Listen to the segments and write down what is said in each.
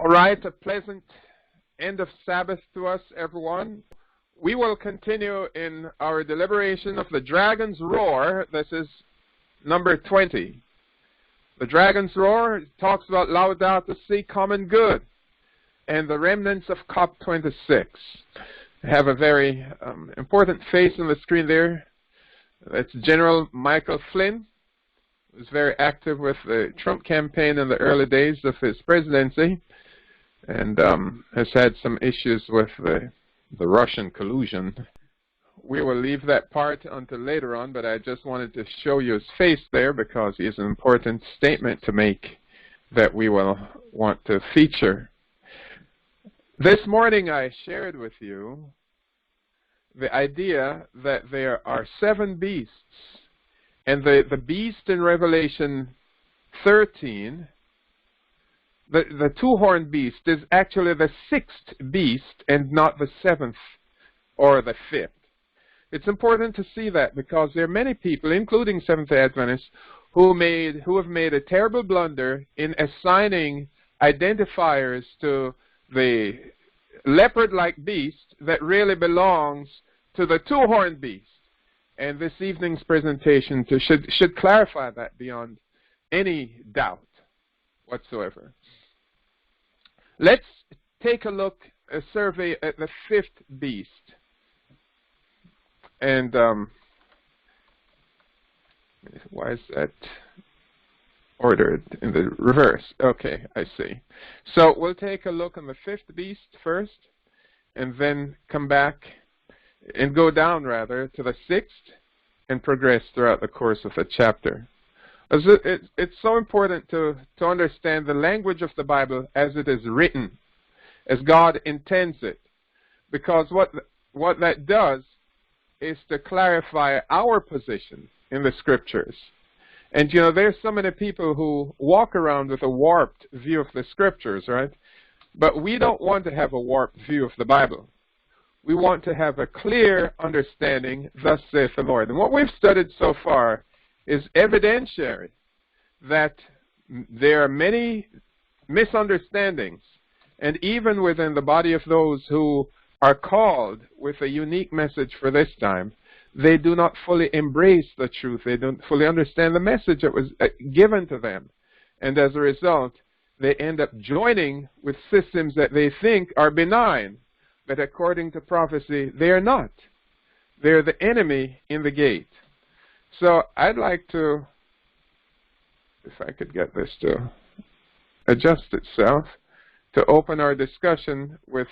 All right, a pleasant end of Sabbath to us, everyone. We will continue in our deliberation of the dragon's roar. This is number 20. The dragon's roar talks about Laudato Si, common good, and the remnants of COP26. I have a very important face on the screen there. That's General Michael Flynn, who was very active with the Trump campaign in the early days of his presidency, and has had some issues with the Russian collusion. We will leave that part until later on, but I just wanted to show you his face there because he has an important statement to make that we will want to feature. This morning I shared with you the idea that there are 7 beasts, and the beast in Revelation 13, the two-horned beast, is actually the 6th beast and not the 7th or the 5th. It's important to see that because there are many people, including Seventh-day Adventists, who have made a terrible blunder in assigning identifiers to the leopard-like beast that really belongs to the two-horned beast. And this evening's presentation should clarify that beyond any doubt whatsoever. Let's take a survey at the 5th beast. And why is that ordered in the reverse? Okay, I see. So we'll take a look on the 5th beast first, and then come back and go down, rather, to the 6th and progress throughout the course of the chapter. It's so important to understand the language of the Bible as it is written, as God intends it, because what that does is to clarify our position in the Scriptures. And you know, there's so many people who walk around with a warped view of the Scriptures, right? But we don't want to have a warped view of the Bible. We want to have a clear understanding, thus saith the Lord. And what we've studied so far is evidentiary that there are many misunderstandings, and even within the body of those who are called with a unique message for this time, they do not fully embrace the truth. They don't fully understand the message that was given to them. And as a result, they end up joining with systems that they think are benign, but according to prophecy, they are not. They're the enemy in the gate. So I'd like to, if I could get this to adjust itself, to open our discussion with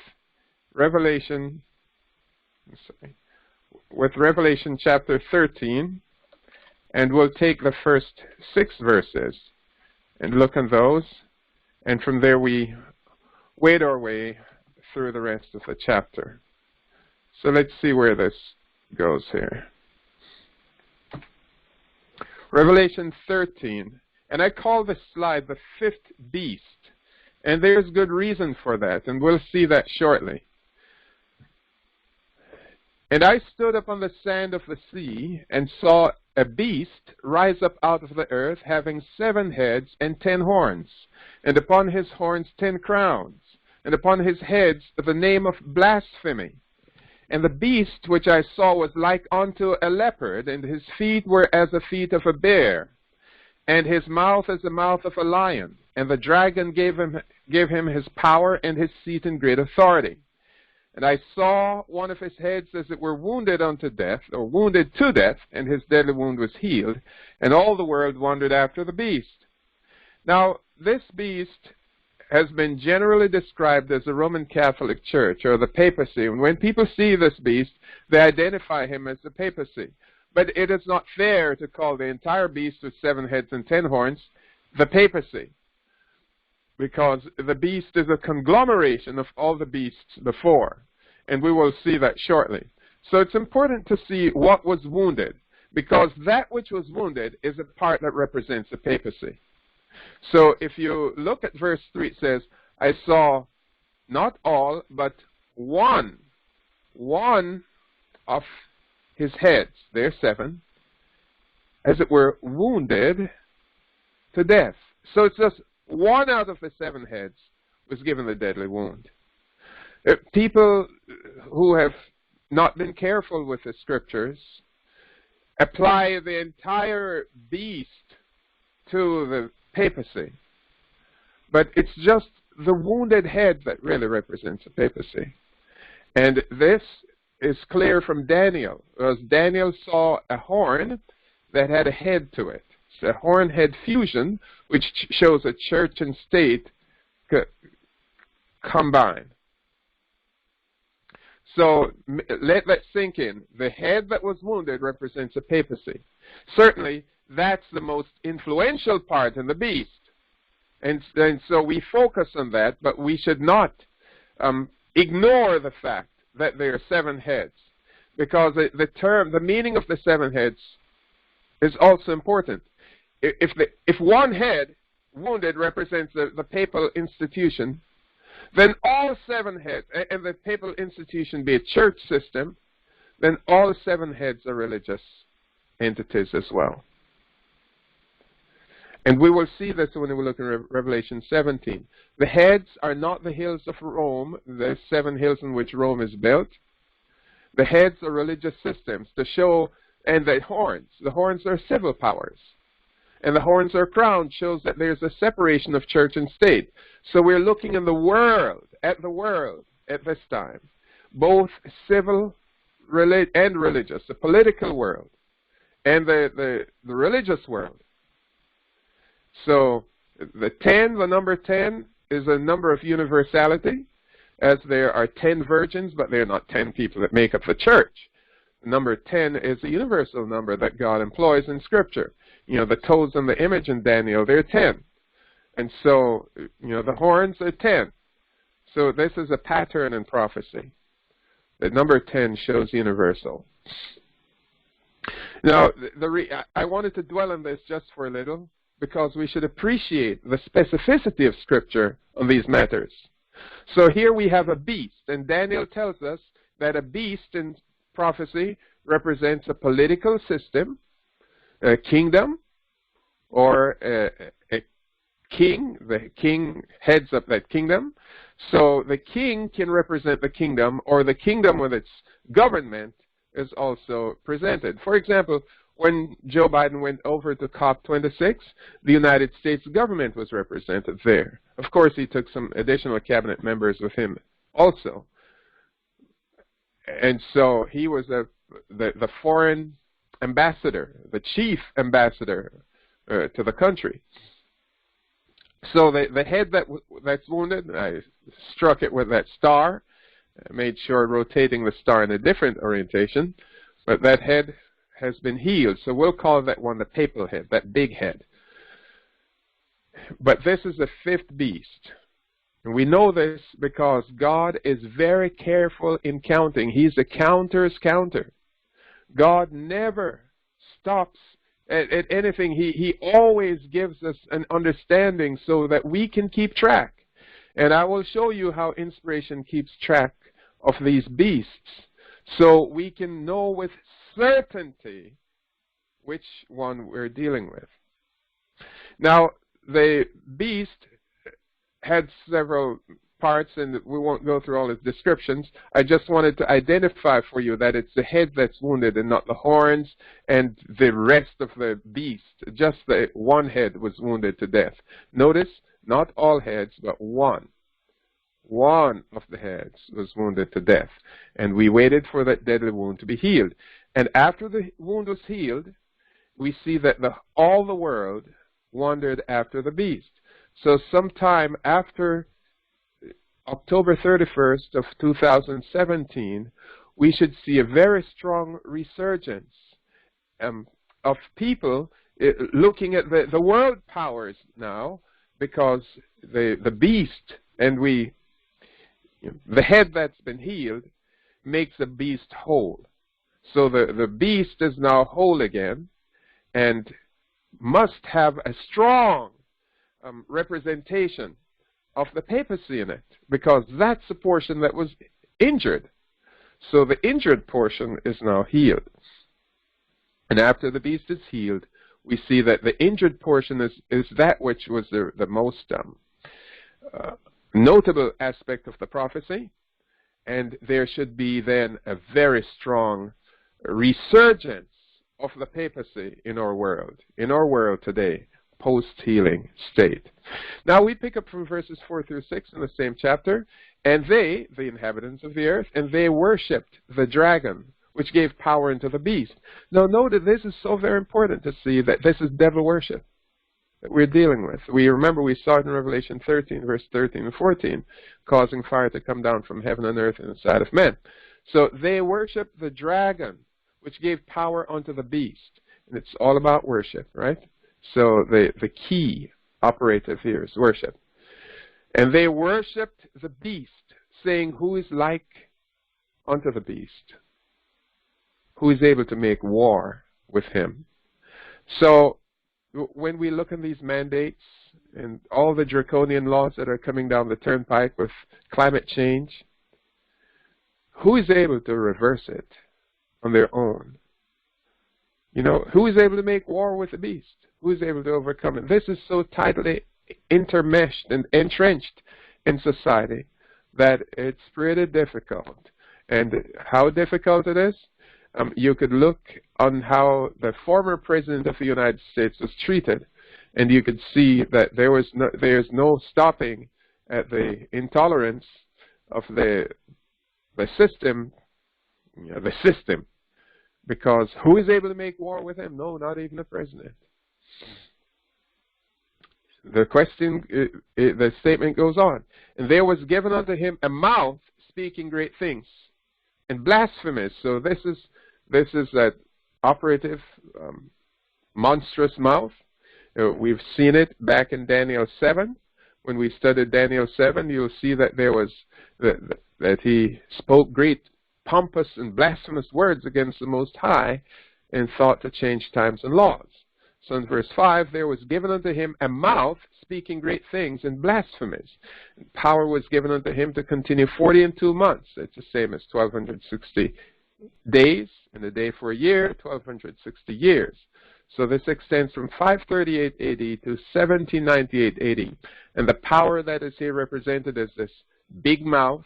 Revelation chapter 13, and we'll take the first 6 verses and look at those, and from there we wade our way through the rest of the chapter. So let's see where this goes here. Revelation 13, and I call this slide the 5th beast, and there's good reason for that, and we'll see that shortly. And I stood upon the sand of the sea, and saw a beast rise up out of the earth, having 7 heads and 10 horns, and upon his horns 10 crowns, and upon his heads the name of blasphemy. And the beast which I saw was like unto a leopard, and his feet were as the feet of a bear, and his mouth as the mouth of a lion. And the dragon gave him his power and his seat and great authority. And I saw one of his heads as it were wounded unto death, or wounded to death, and his deadly wound was healed, and all the world wondered after the beast. Now, this beast has been generally described as the Roman Catholic Church, or the papacy. And when people see this beast, they identify him as the papacy. But it is not fair to call the entire beast with 7 heads and 10 horns the papacy, because the beast is a conglomeration of all the beasts before, and we will see that shortly. So it's important to see what was wounded, because that which was wounded is a part that represents the papacy. So if you look at verse 3, it says, I saw not all, but one of his heads, there are 7, as it were wounded to death. So it's just one out of the 7 heads was given the deadly wound. People who have not been careful with the scriptures apply the entire beast to the papacy. But it's just the wounded head that really represents the papacy. And this is clear from Daniel, because Daniel saw a horn that had a head to it. It's a horn-head fusion, which shows a church and state combined. So let that sink in. The head that was wounded represents the papacy. Certainly, that's the most influential part in the beast. And so we focus on that, but we should not ignore the fact that there are 7 heads, because the meaning of the 7 heads is also important. If one head wounded represents the papal institution, then all 7 heads, and the papal institution be a church system, then all 7 heads are religious entities as well. And we will see this when we look in Revelation 17. The heads are not the hills of Rome, the 7 hills in which Rome is built. The heads are religious systems to show, and the horns are civil powers. And the horns are crowned, shows that there's a separation of church and state. So we're looking in the world at this time, both civil and religious, the political world and the religious world. So the number 10 is a number of universality, as there are 10 virgins, but they're not 10 people that make up the church. The number 10 is a universal number that God employs in Scripture. You know, the toes on the image in Daniel, they're 10. And so, the horns are 10. So this is a pattern in prophecy. The number 10 shows universal. Now, I wanted to dwell on this just for a little, because we should appreciate the specificity of Scripture on these matters. So here we have a beast, and Daniel tells us that a beast in prophecy represents a political system, a kingdom, or a king. The king heads up that kingdom. So the king can represent the kingdom, or the kingdom with its government is also presented. For example, when Joe Biden went over to COP26, the United States government was represented there. Of course, he took some additional cabinet members with him also. And so he was the foreign ambassador, the chief ambassador to the country. So the head that's wounded, I struck it with that star. I made sure rotating the star in a different orientation, but that head has been healed. So we'll call that one the papal head, that big head. But this is the 5th beast. And we know this because God is very careful in counting. He's a counter's counter. God never stops at anything. He always gives us an understanding so that we can keep track. And I will show you how inspiration keeps track of these beasts, so we can know with certainty which one we're dealing with. Now, the beast had several parts, and we won't go through all its descriptions. I just wanted to identify for you that it's the head that's wounded and not the horns and the rest of the beast. Just the one head was wounded to death. Notice, not all heads, but one. One of the heads was wounded to death. And we waited for that deadly wound to be healed. And after the wound was healed, we see that all the world wandered after the beast. So sometime after October 31st of 2017, we should see a very strong resurgence of people looking at the world powers now, because the beast and the head that's been healed makes the beast whole. So the beast is now whole again and must have a strong representation of the papacy in it, because that's the portion that was injured. So the injured portion is now healed. And after the beast is healed, we see that the injured portion is that which was the most notable aspect of the prophecy, and there should be then a very strong resurgence of the papacy in our world today, post-healing state. Now we pick up from verses 4 through 6 in the same chapter, and they, the inhabitants of the earth, and they worshipped the dragon, which gave power unto the beast. Now note that this is so very important to see that this is devil worship that we're dealing with. We remember we saw it in Revelation 13, verse 13 and 14, causing fire to come down from heaven and earth in the sight of men. So they worship the dragon, which gave power unto the beast. And it's all about worship, right? So the key operative here is worship. And they worshipped the beast, saying, who is like unto the beast? Who is able to make war with him? So when we look at these mandates and all the draconian laws that are coming down the turnpike with climate change, who is able to reverse it on their own? You know, who is able to make war with the beast? Who is able to overcome it? This is so tightly intermeshed and entrenched in society that it's pretty difficult. And how difficult it is? You could look on how the former president of the United States was treated, and you could see that there's no stopping at the intolerance of the system, because who is able to make war with him? No, not even the president. The question, the statement goes on, and there was given unto him a mouth speaking great things and blasphemous. So this is that operative, monstrous mouth. We've seen it back in Daniel 7. When we studied Daniel 7, you'll see that there was that he spoke great, pompous, and blasphemous words against the Most High, and thought to change times and laws. So in verse 5, there was given unto him a mouth speaking great things and blasphemies. And power was given unto him to continue 40 and 2 months. It's the same as 1260 days, and a day for a year, 1260 years. So this extends from 538 AD to 1798 AD. And the power that is here represented as this big mouth,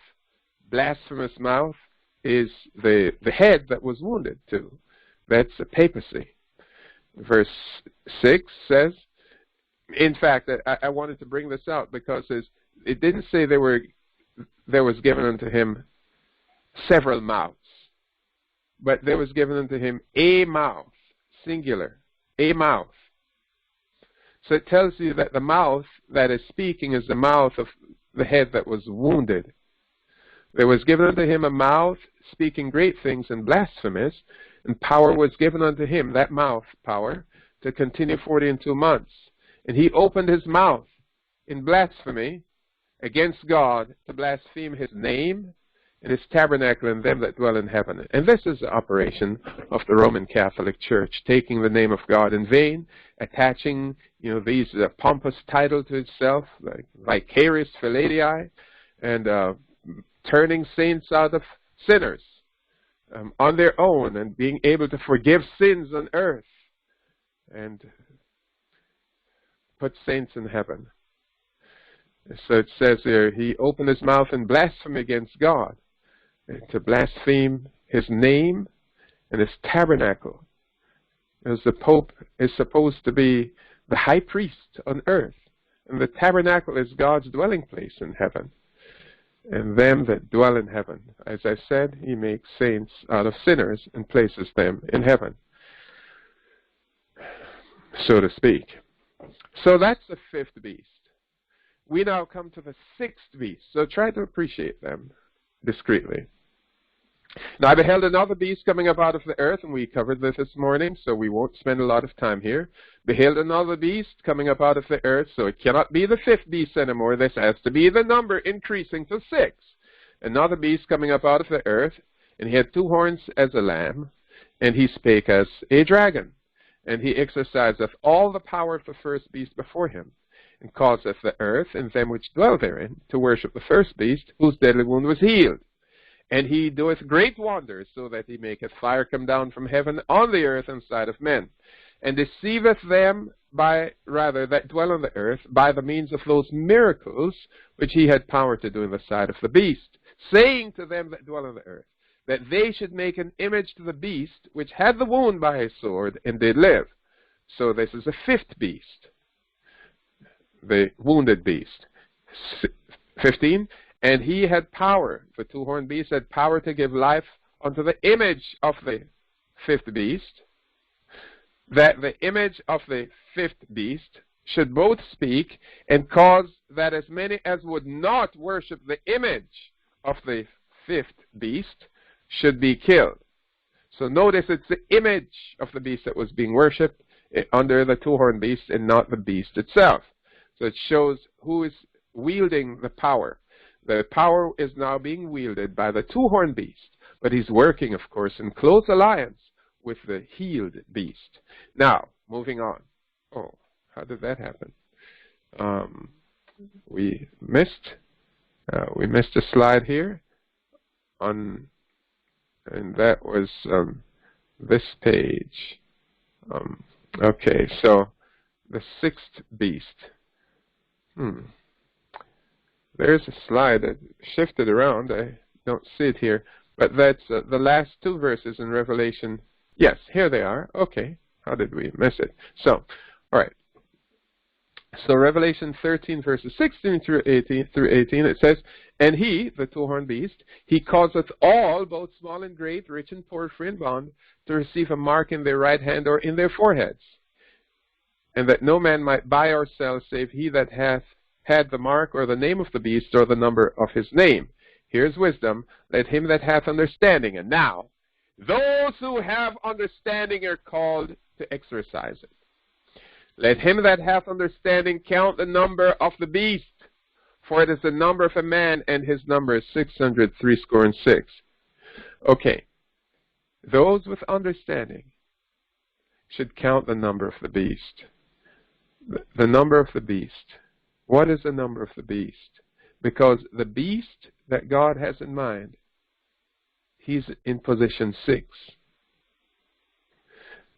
blasphemous mouth, is the head that was wounded too. That's the papacy. Verse 6 says, in fact, I wanted to bring this out because it didn't say there was given unto him several mouths, but there was given unto him a mouth, singular, a mouth. So it tells you that the mouth that is speaking is the mouth of the head that was wounded. There was given unto him a mouth speaking great things and blasphemous, and power was given unto him, that mouth power, to continue 40 and 2 months. And he opened his mouth in blasphemy against God, to blaspheme his name and his tabernacle and them that dwell in heaven. And this is the operation of the Roman Catholic Church, taking the name of God in vain, attaching these pompous titles to itself, like vicarious filii, and turning saints out of sinners on their own, and being able to forgive sins on earth and put saints in heaven. So it says here, he opened his mouth in blasphemy against God, to blaspheme his name and his tabernacle. As the Pope is supposed to be the high priest on earth, and the tabernacle is God's dwelling place in heaven. And them that dwell in heaven. As I said, he makes saints out of sinners and places them in heaven, so to speak. So that's the fifth beast. We now come to the sixth beast. So try to appreciate them discreetly. Now I beheld another beast coming up out of the earth, and we covered this morning, so we won't spend a lot of time here. Beheld another beast coming up out of the earth, so it cannot be the fifth beast anymore. This has to be the number increasing to 6. Another beast coming up out of the earth, and he had 2 horns as a lamb, and he spake as a dragon. And he exerciseth all the power of the first beast before him, and causeth the earth and them which dwell therein to worship the first beast, whose deadly wound was healed. And he doeth great wonders, so that he maketh fire come down from heaven on the earth and sight of men, and deceiveth them that dwell on the earth by the means of those miracles which he had power to do in the sight of the beast, saying to them that dwell on the earth, that they should make an image to the beast which had the wound by his sword and did live. So this is the fifth beast, the wounded beast. 15, and he had power, the two-horned beast had power to give life unto the image of the fifth beast, that the image of the fifth beast should both speak and cause that as many as would not worship the image of the fifth beast should be killed. So notice it's the image of the beast that was being worshipped under the two-horned beast and not the beast itself. So it shows who is wielding the power. The power is now being wielded by the two-horned beast, but he's working, of course, in close alliance with the healed beast. Now, moving on. Oh, how did that happen? We missed a slide here on, and that was this page. Okay, so the sixth beast. There's a slide that shifted around. I don't see it here, but that's the last two verses in Revelation. Yes, here they are. Okay, how did we miss it? So, all right. So Revelation 13, verses 16 through 18, it says, and he, the two-horned beast, he causeth all, both small and great, rich and poor, free and bond, to receive a mark in their right hand or in their foreheads, and that no man might buy or sell save he that hath had the mark or the name of the beast or the number of his name. Here's wisdom. Let him that hath understanding. And now, those who have understanding are called to exercise it. Let him that hath understanding count the number of the beast, for it is the number of a man, and his number is 666. Okay. Those with understanding should count the number of the beast. The number of the beast. What is the number of the beast? Because the beast that God has in mind, he's in position 6.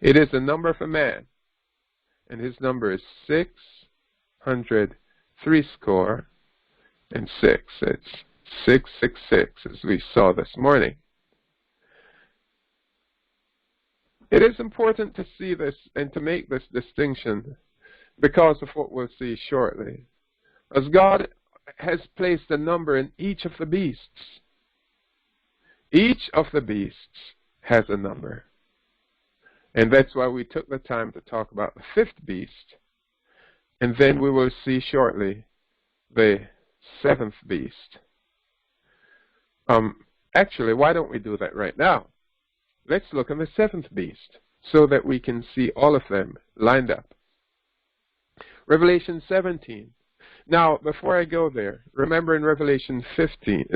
It is the number of a man, and his number is 666. It's 666, as we saw this morning. It is important to see this and to make this distinction because of what we'll see shortly. As God has placed a number in each of the beasts. Each of the beasts has a number. And that's why we took the time to talk about the fifth beast. And then we will see shortly the seventh beast. Actually, why don't we do that right now? Let's look at the seventh beast so that we can see all of them lined up. Revelation 17. Now, before I go there, remember in Revelation 13,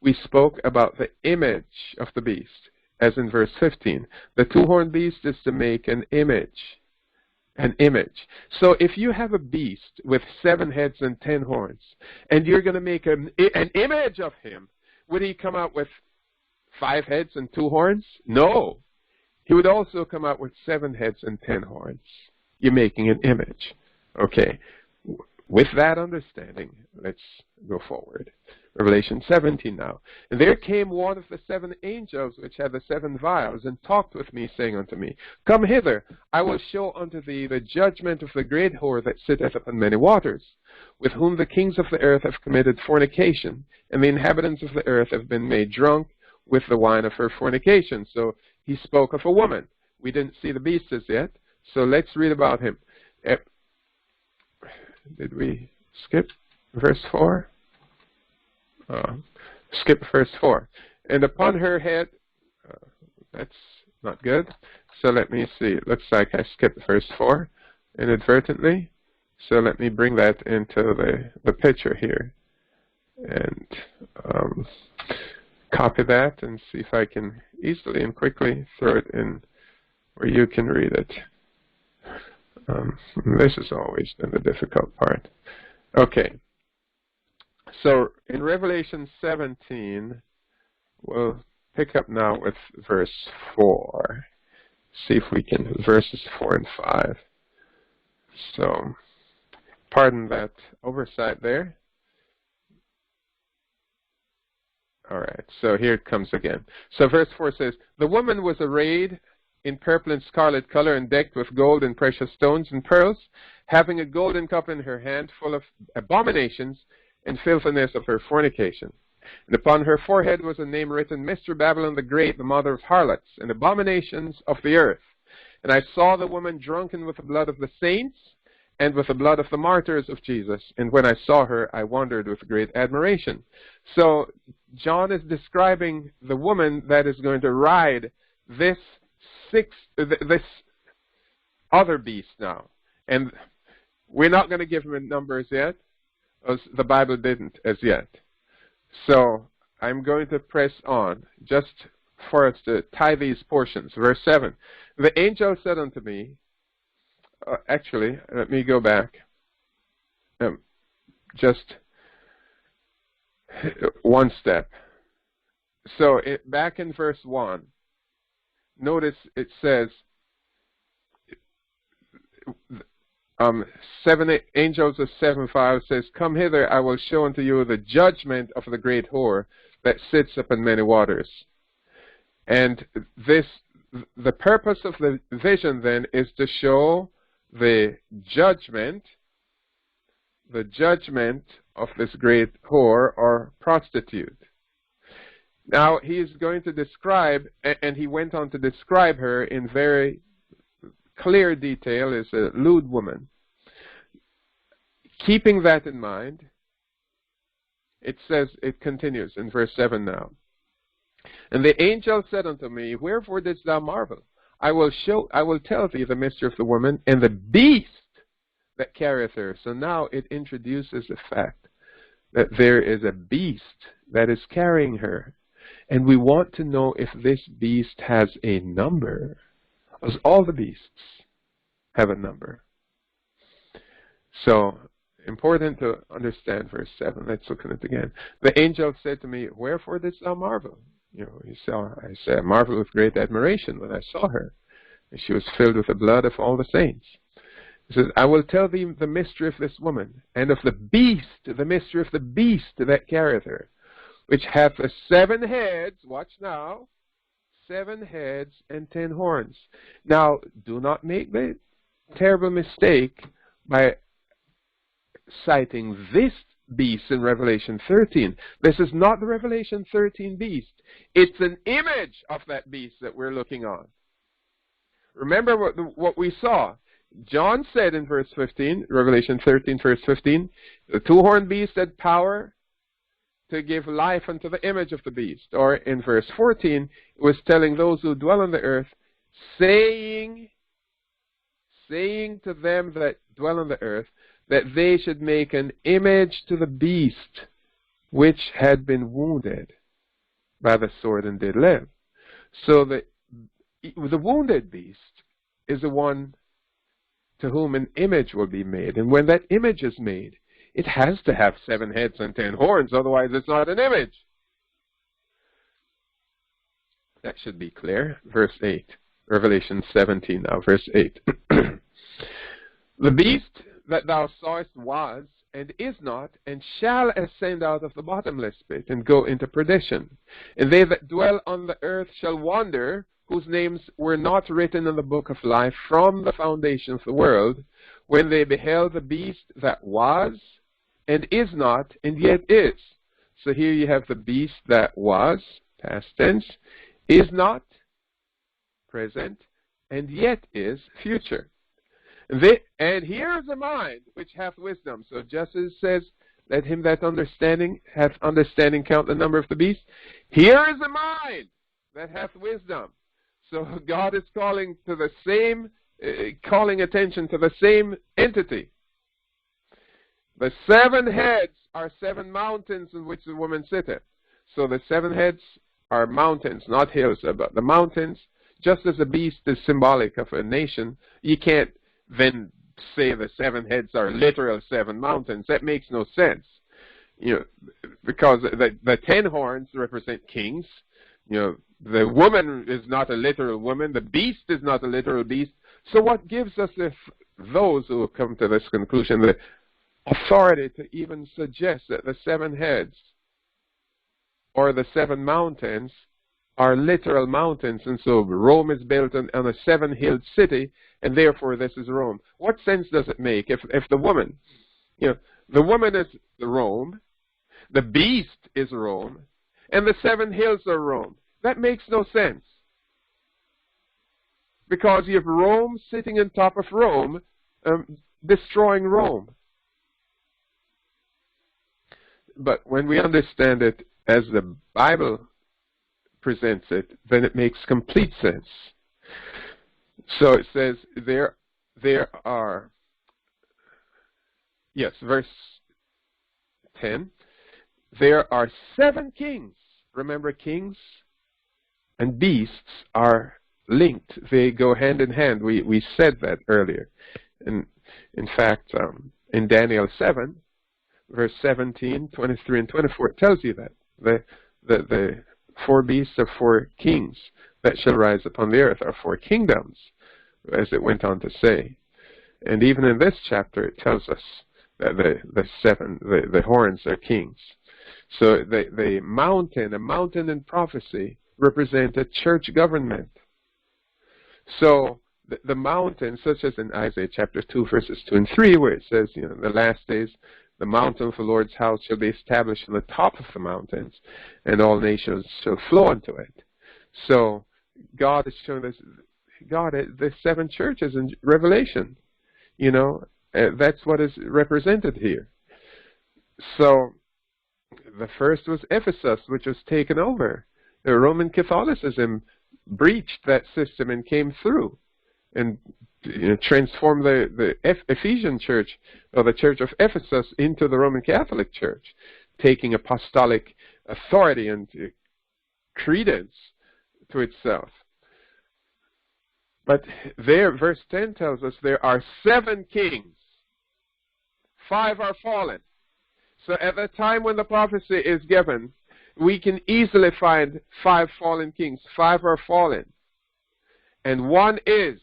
we spoke about the image of the beast, as in verse 15. The two-horned beast is to make an image. An image. So if you have a beast with 7 heads and 10 horns, and you're going to make an image of him, would he come out with 5 heads and 2 horns? No. He would also come out with 7 heads and 10 horns. You're making an image. Okay. With that understanding, let's go forward. Revelation 17 now. And there came one of the 7 angels which had the 7 vials, and talked with me, saying unto me, Come hither, I will show unto thee the judgment of the great whore that sitteth upon many waters, with whom the kings of the earth have committed fornication, and the inhabitants of the earth have been made drunk with the wine of her fornication. So he spoke of a woman. We didn't see the beast as yet, so let's read about him. Did we skip verse 4? Skip verse 4. And upon her head, that's not good. So let me see. It looks like I skipped verse 4 inadvertently. So let me bring that into the picture here. And copy that and see if I can easily and quickly throw it in where you can read it. This has always been the difficult part. Okay. So in Revelation 17, we'll pick up now with verse 4. see if we can, verses 4 and 5. So, pardon that oversight there. All right, so here it comes again. So verse 4 says, "The woman was arrayed in purple and scarlet color and decked with gold and precious stones and pearls, having a golden cup in her hand full of abominations and filthiness of her fornication. And upon her forehead was a name written, Mystery Babylon the Great, the mother of harlots and abominations of the earth. And I saw the woman drunken with the blood of the saints and with the blood of the martyrs of Jesus. And when I saw her, I wondered with great admiration." So John is describing the woman that is going to ride this other beast now. And we're not going to give him numbers yet, as the Bible didn't as yet. So I'm going to press on, just for us to tie these portions. Verse 7, "The angel said unto me," actually, let me go back. Just one step. So back in verse 1, notice it says, angels of 7:5 says, "Come hither, I will show unto you the judgment of the great whore that sits upon many waters." And the purpose of the vision then is to show the judgment of this great whore or prostitute. Now he is going to describe, and he went on to describe her in very clear detail, as a lewd woman. Keeping that in mind, it says, it continues in verse 7 now. "And the angel said unto me, Wherefore didst thou marvel? I will tell thee the mystery of the woman and the beast that carrieth her." So now it introduces the fact that there is a beast that is carrying her. And we want to know if this beast has a number. Because all the beasts have a number. So, important to understand verse 7. Let's look at it again. "The angel said to me, Wherefore didst thou marvel?" I said, "I marveled with great admiration when I saw her. And she was filled with the blood of all the saints." He says, "I will tell thee the mystery of this woman, and of the beast, the mystery of the beast that carrieth her, which hath the 7 heads," watch now, 7 heads and 10 horns. Now, do not make the terrible mistake by citing this beast in Revelation 13. This is not the Revelation 13 beast. It's an image of that beast that we're looking on. Remember what we saw. John said in verse 15, Revelation 13, verse 15, "The 2-horned beast had power to give life unto the image of the beast." Or in verse 14, it was telling those who dwell on the earth, saying to them that dwell on the earth, that they should make an image to the beast which had been wounded by the sword and did live. So the wounded beast is the one to whom an image will be made. And when that image is made, it has to have 7 heads and 10 horns, otherwise it's not an image. That should be clear. Verse 8, Revelation 17 now, verse 8. "The beast that thou sawest was, and is not, and shall ascend out of the bottomless pit, and go into perdition. And they that dwell on the earth shall wonder, whose names were not written in the book of life from the foundation of the world, when they beheld the beast that was, and is not, and yet is." So here you have the beast that was, past tense, is not, present, and yet is, future. "And here is a mind which hath wisdom." So just as it says, "Let him that hath understanding count the number of the beast," here is a mind that hath wisdom. So God is calling attention to the same entity. "The 7 heads are 7 mountains in which the woman sitteth." So the 7 heads are mountains, not hills, but the mountains. Just as a beast is symbolic of a nation, you can't then say the 7 heads are literal 7 mountains. That makes no sense. Because the 10 horns represent kings. The woman is not a literal woman. The beast is not a literal beast. So what gives us, if those who have come to this conclusion, the authority to even suggest that the 7 heads or the 7 mountains are literal mountains, and so Rome is built on a 7-hilled city, and therefore this is Rome? What sense does it make if the woman, the woman is Rome, the beast is Rome, and the 7 hills are Rome? That makes no sense. Because you have Rome sitting on top of Rome, destroying Rome. But when we understand it as the Bible presents it, then it makes complete sense. So it says there are, yes, verse 10, there are 7 kings. Remember, kings and beasts are linked. They go hand in hand. We said that earlier. And in fact, in Daniel 7, verse 17, 23, and 24, it tells you that. The 4 beasts are 4 kings that shall rise upon the earth, are 4 kingdoms, as it went on to say. And even in this chapter, it tells us that the horns are kings. So the mountain, a mountain in prophecy, represent a church government. So the mountain, such as in Isaiah chapter 2, verses 2 and 3, where it says, in the last days, the mountain of the Lord's house shall be established on the top of the mountains, and all nations shall flow unto it. So God has shown us, the 7 churches in Revelation, that's what is represented here. So the first was Ephesus, which was taken over. The Roman Catholicism breached that system and came through and transformed the Ephesian church, or the church of Ephesus, into the Roman Catholic Church, taking apostolic authority and credence to itself. But there, verse 10 tells us there are 7 kings. 5 are fallen. So at the time when the prophecy is given, we can easily find 5 fallen kings. 5 are fallen. And 1 is,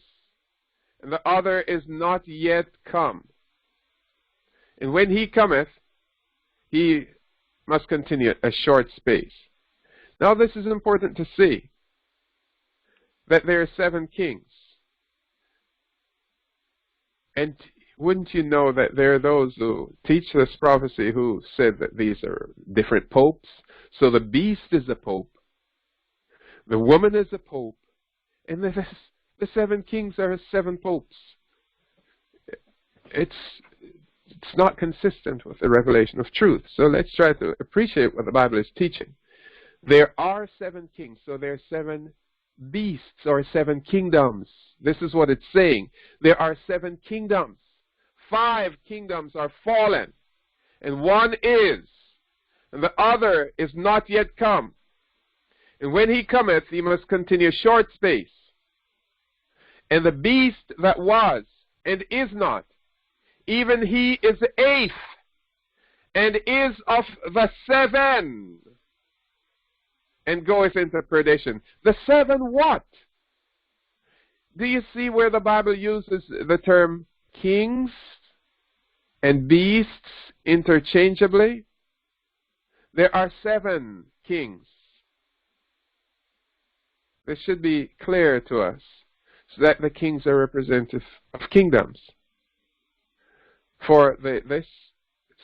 and the other is not yet come. And when he cometh, he must continue a short space. Now this is important to see, that there are 7 kings. And wouldn't you know that there are those who teach this prophecy who said that these are different popes? So the beast is a pope, the woman is a pope, and the 7 kings are 7 popes. It's not consistent with the revelation of truth. So let's try to appreciate what the Bible is teaching. There are 7 kings, so there are 7 beasts or 7 kingdoms. This is what it's saying. There are 7 kingdoms. 5 kingdoms are fallen, and 1 is, and the other is not yet come. And when he cometh, he must continue short space. And the beast that was and is not, even he is the 8th, and is of the 7, and goeth into perdition. The 7 what? Do you see where the Bible uses the term kings and beasts interchangeably? There are 7 kings. This should be clear to us, so that the kings are representative of kingdoms. For this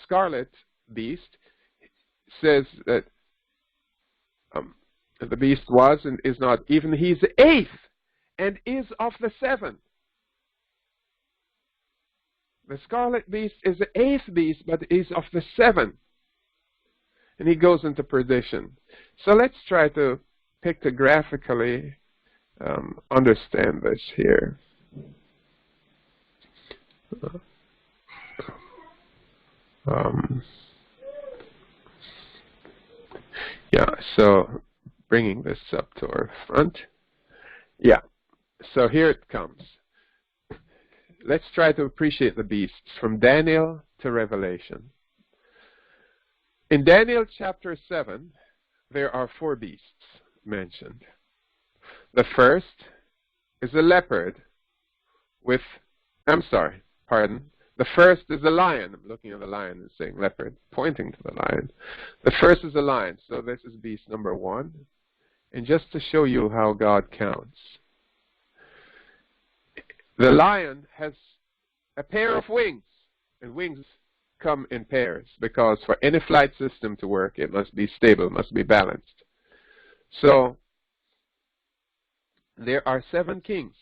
scarlet beast says that the beast was and is not, even he's the 8th, and is of the 7. The scarlet beast is the 8th beast, but is of the 7. And he goes into perdition. So let's try to pictographically understand this here. So bringing this up to our front. Yeah, so here it comes. Let's try to appreciate the beasts from Daniel to Revelation. In Daniel chapter 7, there are 4 beasts mentioned. The first is a leopard with, the first is a lion. I'm looking at the lion and saying leopard, pointing to the lion. The first is a lion, so this is beast number 1. And just to show you how God counts, the lion has a pair of wings, and wings come in pairs because for any flight system to work, it must be stable, must be balanced. So there are 7 kings,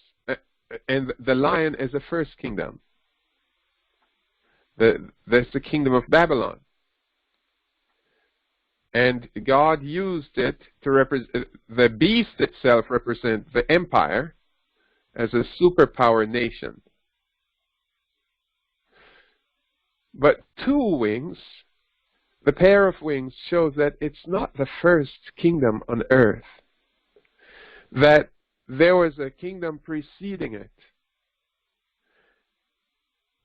and the lion is the first kingdom. There's the kingdom of Babylon. And God used it to represent, the beast itself represents the empire as a superpower nation. But 2 wings, the pair of wings, shows that it's not the first kingdom on earth, that there was a kingdom preceding it.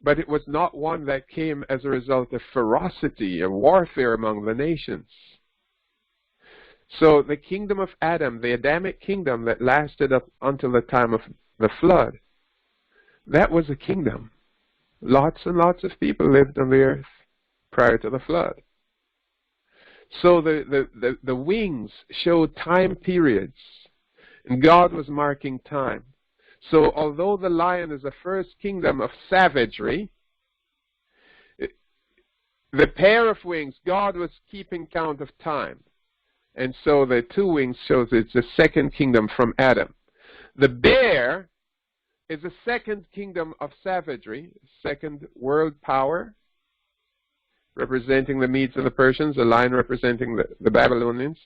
But it was not one that came as a result of ferocity and warfare among the nations. So the kingdom of Adam, the Adamic kingdom that lasted up until the time of the flood, that was a kingdom. Lots and lots of people lived on the earth prior to the flood. So the wings showed time periods, and God was marking time. So although the lion is the first kingdom of savagery, the pair of wings, God was keeping count of time. And so the 2 wings shows it's the second kingdom from Adam. The bear is the second kingdom of savagery, second world power, representing the Medes and the Persians, the lion representing the Babylonians.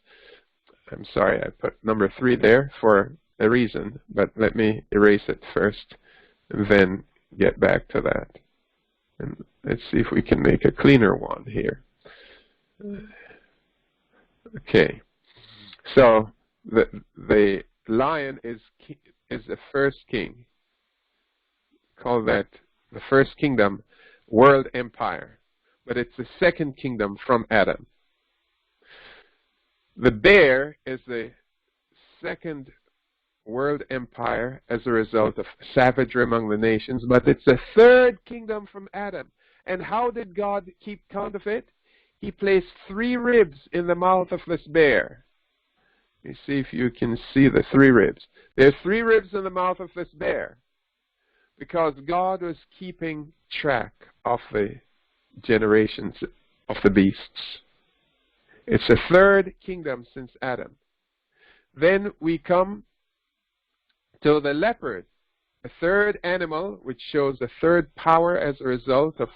I'm sorry, I put number 3 there for a reason, but let me erase it first and then get back to that. And let's see if we can make a cleaner one here. Okay, so the lion is the first king. Call that the first kingdom, world empire, but it's the second kingdom from Adam. The bear is the second world empire as a result of savagery among the nations, but it's the third kingdom from Adam. And how did God keep count of it? He placed 3 ribs in the mouth of this bear. Let me see if you can see the 3 ribs. There's 3 ribs in the mouth of this bear because God was keeping track of the generations of the beasts. It's the third kingdom since Adam. Then we come to the leopard, a third animal which shows the third power as a result of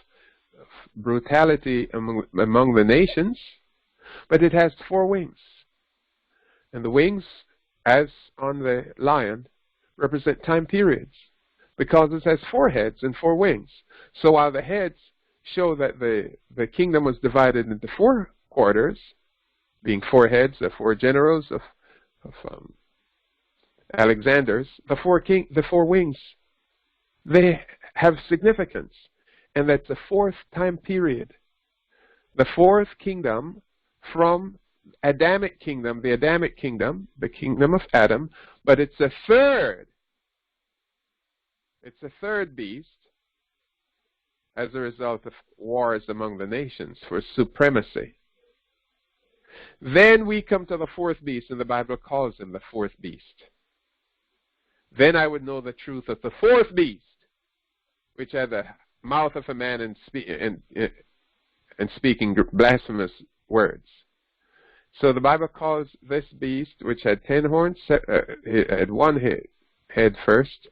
brutality among the nations, but it has 4 wings. And the wings, as on the lion, represent time periods because it has 4 heads and 4 wings. So while the heads show that the kingdom was divided into 4 quarters, being 4 heads, the 4 generals of Alexander's, the 4 wings, they have significance. And that's the 4th time period. The 4th kingdom from Adamic kingdom, the Adamic kingdom, the kingdom of Adam, but it's a third. It's a third beast as a result of wars among the nations for supremacy. Then we come to the 4th beast, and the Bible calls him the 4th beast. Then I would know the truth of the 4th beast, which had the mouth of a man and speaking blasphemous words. So the Bible calls this beast, which had 10 horns, it had 1 head first,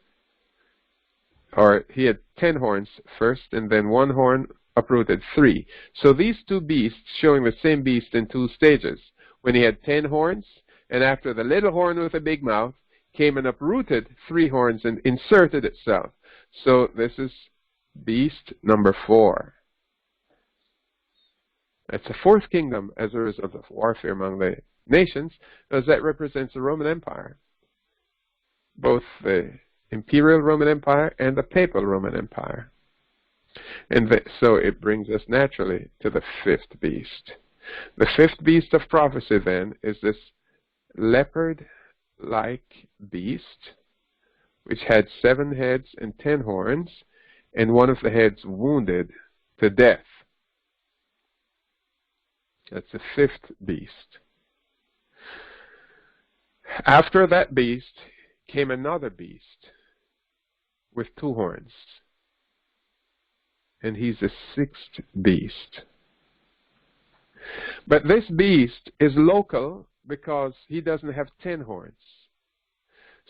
or he had 10 horns first, and then 1 horn uprooted 3. So these 2 beasts showing the same beast in 2 stages. When he had 10 horns, and after the little horn with a big mouth came and uprooted 3 horns and inserted itself. So this is beast number 4. That's the 4th kingdom as a result of warfare among the nations, because that represents the Roman Empire. Both the imperial Roman Empire and the papal Roman Empire. And so it brings us naturally to the 5th beast. The 5th beast of prophecy then is this leopard leopard-like beast, which had 7 heads and 10 horns, and one of the heads wounded to death. That's the 5th beast. After that beast came another beast with 2 horns, and he's the 6th beast. But this beast is local because he doesn't have 10 horns.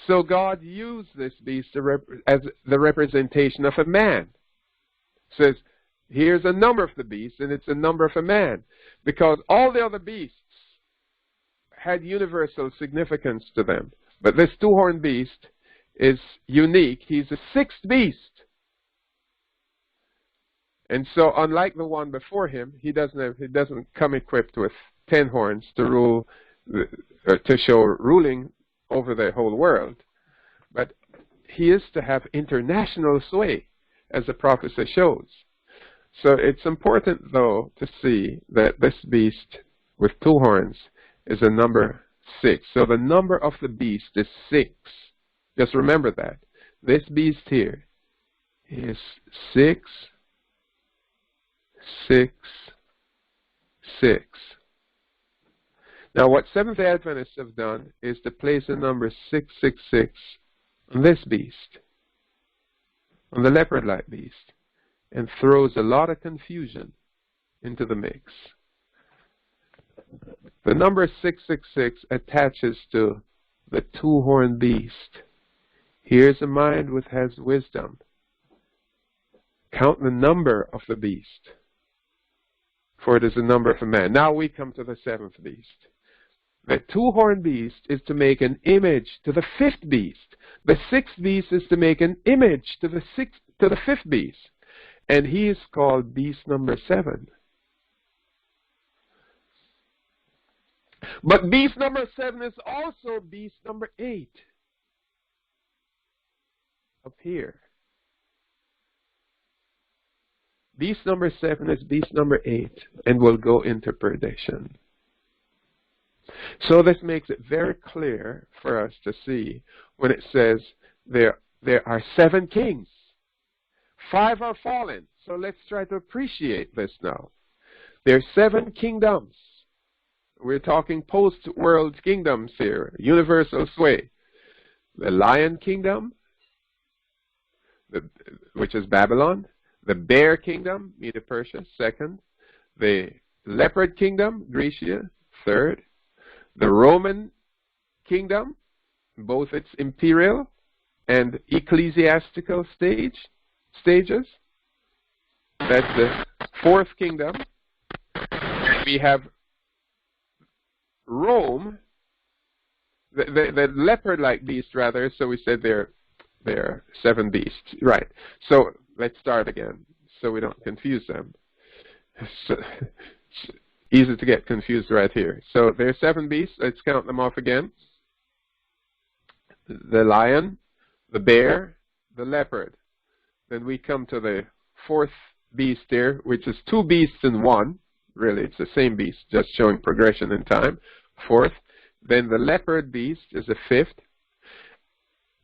So God used this beast as the representation of a man. Says, here's a number of the beast, and it's a number of a man. Because all the other beasts had universal significance to them. But this 2-horned beast is unique. He's the 6th beast. And so, unlike the one before him, he doesn't come equipped with 10 horns to rule, to show ruling over the whole world. But he is to have international sway, as the prophecy shows. So it's important, though, to see that this beast with 2 horns is a number 6. So the number of the beast is 6. Just remember that. This beast here is 6, 6, 6. Now what Seventh-day Adventists have done is to place the number 666 on this beast, on the leopard-like beast, and throws a lot of confusion into the mix. The number 666 attaches to the 2-horned beast. Here's a mind which has wisdom. Count the number of the beast, for it is the number of a man. Now we come to the 7th beast. The 2-horned beast is to make an image to the 5th beast. The 6th beast is to make an image to the 5th beast. And he is called beast number 7. But beast number 7 is also beast number 8. Up here. Beast number 7 is beast number 8 and will go into perdition. So this makes it very clear for us to see when it says there are 7 kings. 5 are fallen. So let's try to appreciate this now. There are 7 kingdoms. We're talking post-world kingdoms here, universal sway. The lion kingdom, which is Babylon. The bear kingdom, Medo-Persia, 2nd. The leopard kingdom, Grecia, 3rd. The Roman kingdom, both its imperial and ecclesiastical stages. That's the 4th kingdom. We have Rome, the leopard-like beast, rather. So we said there are 7 beasts, right? So let's start again, so we don't confuse them. So, it's easy to get confused right here. So there are 7 beasts. Let's count them off again. The lion, the bear, the leopard. Then we come to the 4th beast here, which is 2 beasts in one. Really, it's the same beast, just showing progression in time. 4th. Then the leopard beast is the 5th.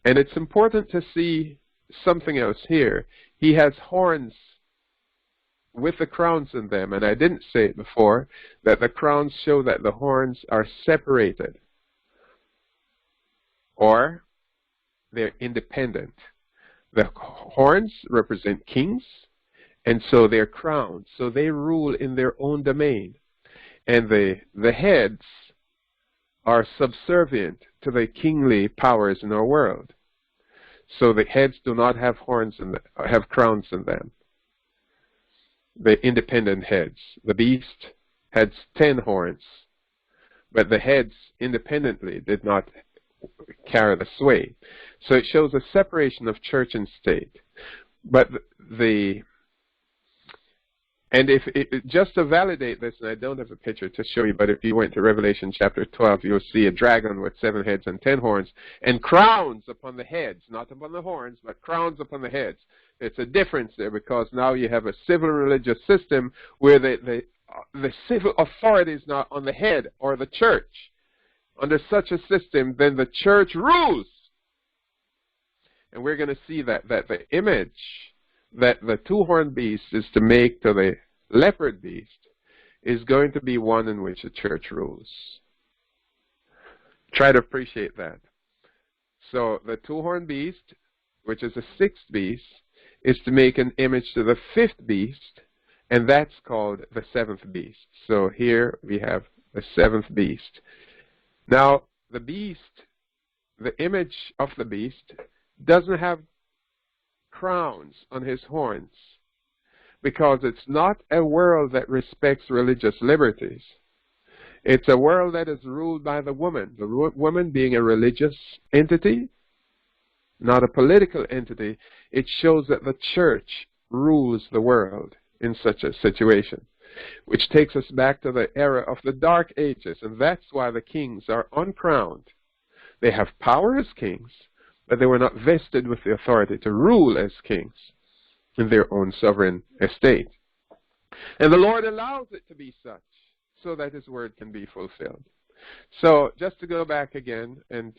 And it's important to see something else here. He has horns with the crowns in them. And I didn't say it before, that the crowns show that the horns are separated. Or they're independent. The horns represent kings, and so they're crowns. So they rule in their own domain. And the heads are subservient to the kingly powers in our world. So the heads do not have horns and have crowns in them. The independent heads. The beast had 10 horns, but the heads independently did not carry the sway. So it shows a separation of church and state. But just to validate this, and I don't have a picture to show you, but if you went to Revelation chapter 12, you'll see a dragon with 7 heads and 10 horns, and crowns upon the heads, not upon the horns, but crowns upon the heads. It's a difference there, because now you have a civil religious system where the civil authority is not on the head or the church, under such a system, then the church rules. And we're going to see that the image that the two-horned beast is to make to the leopard beast is going to be one in which the church rules. Try to appreciate that. So the two-horned beast, which is the sixth beast, is to make an image to the fifth beast, and that's called the seventh beast. So here we have the seventh beast. Now, the beast, the image of the beast, doesn't have crowns on his horns, because it's not a world that respects religious liberties. It's a world that is ruled by the woman being a religious entity, not a political entity. It shows that the church rules the world in such a situation, which takes us back to the era of the Dark Ages, and that's why the kings are uncrowned. They have power as kings, but they were not vested with the authority to rule as kings in their own sovereign estate. And the Lord allows it to be such, so that His word can be fulfilled. So, just to go back again and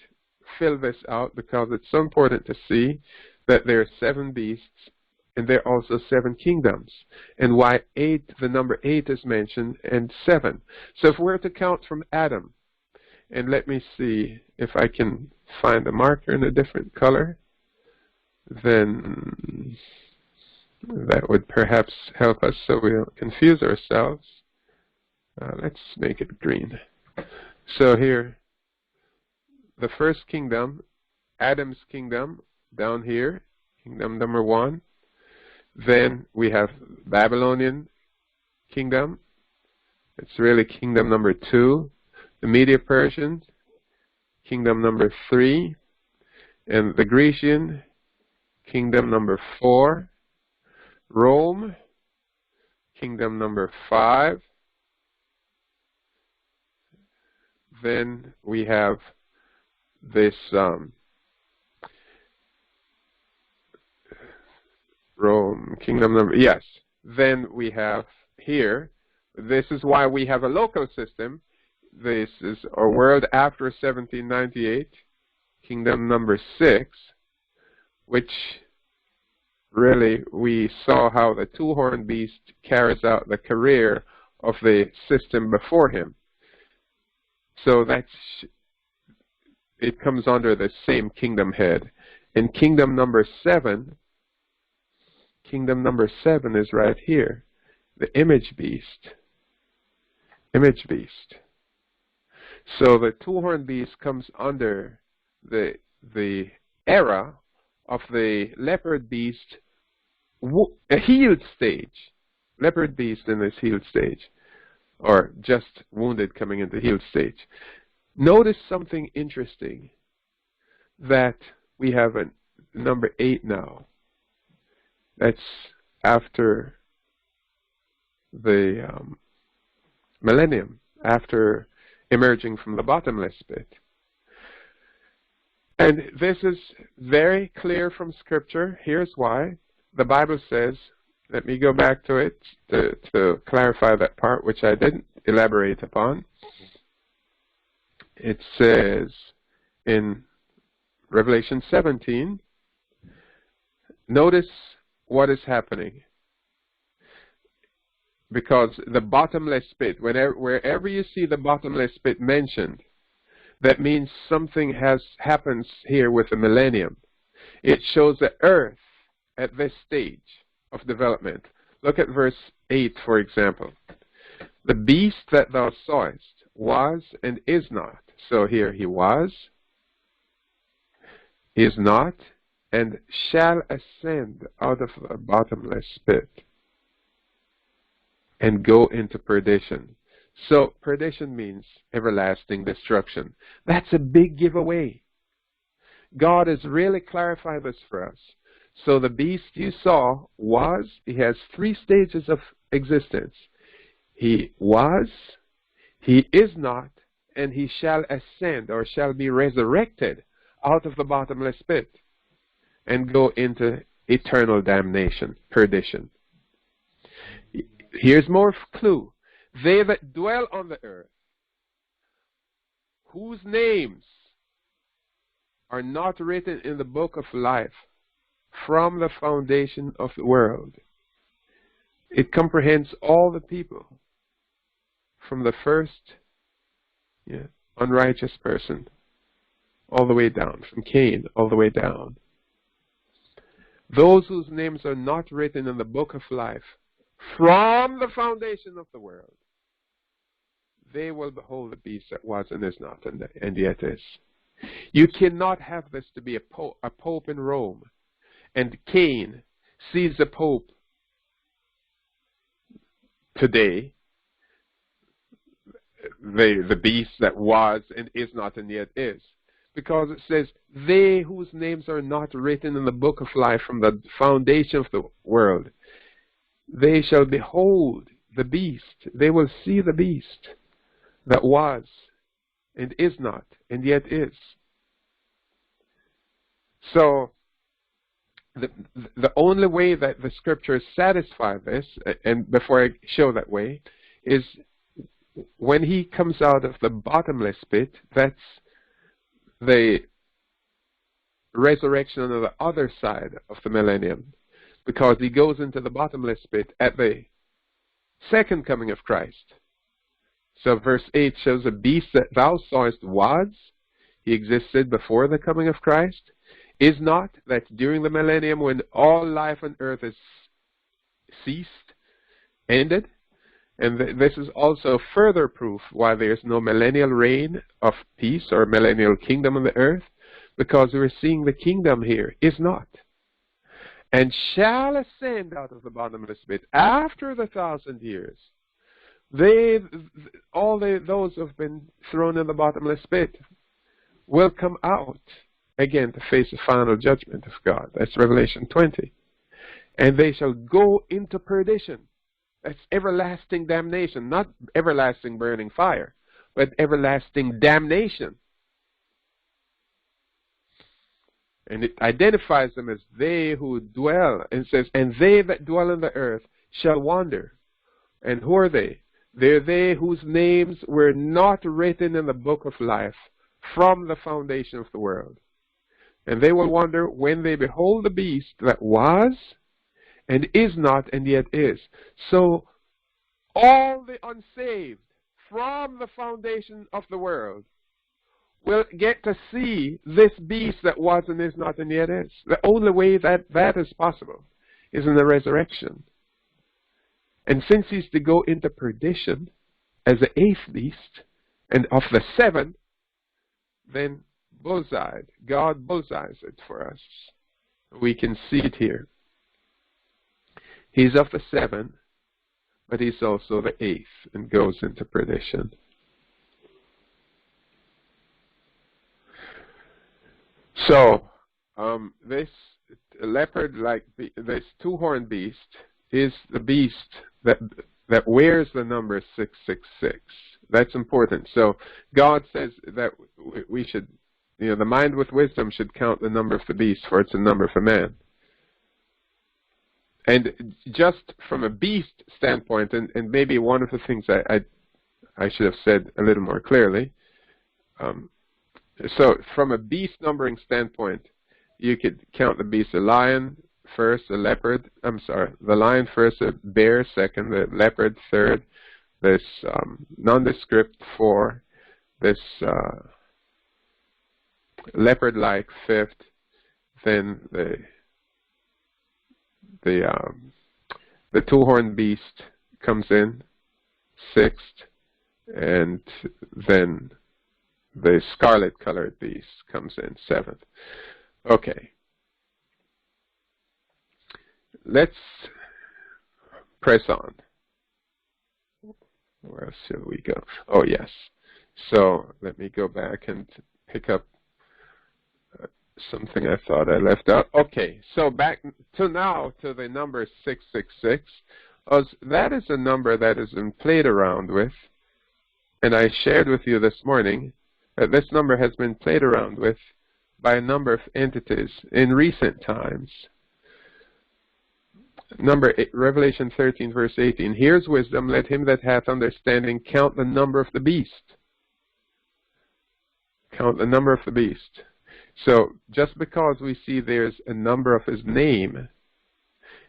fill this out, because it's so important to see that there are 7 beasts, and there are also 7 kingdoms, and why the number 8 is mentioned, and 7. So if we're to count from Adam, and let me see if I can find a marker in a different color, then that would perhaps help us so we don't confuse ourselves. Let's make it green. So here, the first kingdom, Adam's kingdom, down here, kingdom number 1. Then we have Babylonian kingdom. It's really kingdom number 2. The Medo-Persian, kingdom number 3. And the Grecian, kingdom number 4. Rome, kingdom number 5. Then we have this Rome, kingdom number, yes. Then we have here, this is why we have a local system. This is our world after 1798, kingdom number 6, which really we saw how the two-horned beast carries out the career of the system before him. So it comes under the same kingdom head. And kingdom number 7 is right here, the image beast. Image beast. So the two-horned beast comes under the era of the leopard beast, a healed stage. Leopard beast in this healed stage, or just wounded coming into healed stage. Notice something interesting, that we have a number 8 now. That's after the millennium, after emerging from the bottomless pit. And this is very clear from Scripture. Here's why. The Bible says, let me go back to it to clarify that part, which I didn't elaborate upon. It says in Revelation 17, notice what is happening. Because the bottomless pit, wherever you see the bottomless pit mentioned, that means something happens here with the millennium. It shows the earth at this stage of development. Look at verse 8, for example. The beast that thou sawest was and is not. So here he was, is not, and shall ascend out of the bottomless pit and go into perdition. So perdition means everlasting destruction. That's a big giveaway. God has really clarified this for us. So the beast you saw he has 3 stages of existence. He was, he is not, and he shall ascend or shall be resurrected out of the bottomless pit and go into eternal damnation, perdition. Here's more clue. They that dwell on the earth, whose names are not written in the book of life from the foundation of the world. It comprehends all the people, from the first unrighteous person all the way down, from Cain all the way down. Those whose names are not written in the book of life from the foundation of the world, they will behold the beast that was and is not and yet is. You cannot have this to be a pope in Rome, and Cain sees the pope today, the beast that was and is not and yet is. Because it says, they whose names are not written in the book of life from the foundation of the world, they shall behold the beast. They will see the beast that was and is not and yet is. So the only way that the scriptures satisfy this, and before I show that way, is when he comes out of the bottomless pit. That's the resurrection on the other side of the millennium, because he goes into the bottomless pit at the second coming of Christ. So verse 8 shows a beast that thou sawest was. He existed before the coming of Christ. Is not, that during the millennium when all life on earth is ceased, ended. And this is also further proof why there is no millennial reign of peace or millennial kingdom on the earth, because we're seeing the kingdom here is not. And shall ascend out of the bottomless pit after the 1,000 years. Those who have been thrown in the bottomless pit will come out again to face the final judgment of God. That's Revelation 20. And they shall go into perdition. That's everlasting damnation, not everlasting burning fire, but everlasting damnation. And it identifies them as they who dwell, and says, and they that dwell on the earth shall wander. And who are they? They're they whose names were not written in the book of life from the foundation of the world. And they will wonder when they behold the beast that was and is not and yet is. So all the unsaved from the foundation of the world will get to see this beast that was and is not and yet is. The only way that is possible is in the resurrection. And since he's to go into perdition as the eighth beast, and of the seven, then bullseye. God bullseyes it for us. We can see it here. He's of the seven, but he's also the eighth and goes into perdition. So, this leopard-like, this two-horned beast is the beast that wears the number 666. That's important. So, God says that we should, the mind with wisdom should count the number of the beast, for it's a number for man. And just from a beast standpoint, and maybe one of the things I should have said a little more clearly, so from a beast numbering standpoint, you could count the beast: a lion first, a leopard, the lion first, a bear second, the leopard third, this nondescript four, this leopard-like fifth, then the two-horned beast comes in sixth, and then the scarlet-colored beast comes in seventh. Okay. Let's press on. Where else shall we go? Oh, yes. So let me go back and pick up something I thought I left out. Okay, so back to now to the number 666. That is a number that has been played around with, and I shared with you this morning that this number has been played around with by a number of entities in recent times. Revelation 13, verse 18. Here's wisdom, let him that hath understanding count the number of the beast. count the number of the beast. So just because we see there's a number of his name,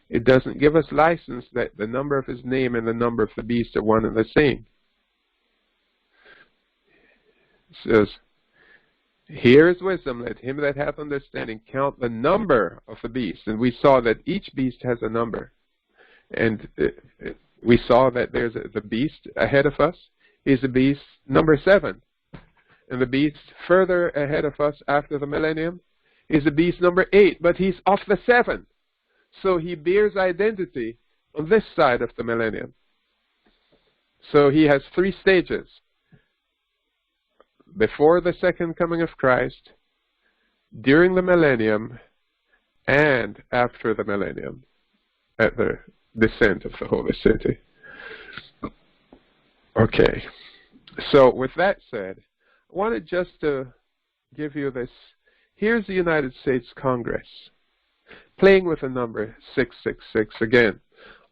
it doesn't give us license that the number of his name and the number of the beast are one and the same. It says, here is wisdom, let him that hath understanding count the number of the beast. And we saw that each beast has a number. And we saw that there's the beast ahead of us is the beast number 7. And the beast further ahead of us after the millennium is the beast number 8. But he's off the 7. So he bears identity on this side of the millennium. So he has 3 stages. Before the second coming of Christ, during the millennium, and after the millennium, at the descent of the holy city. Okay, so with that said, I wanted just to give you this. Here's the United States Congress, playing with the number 666 again,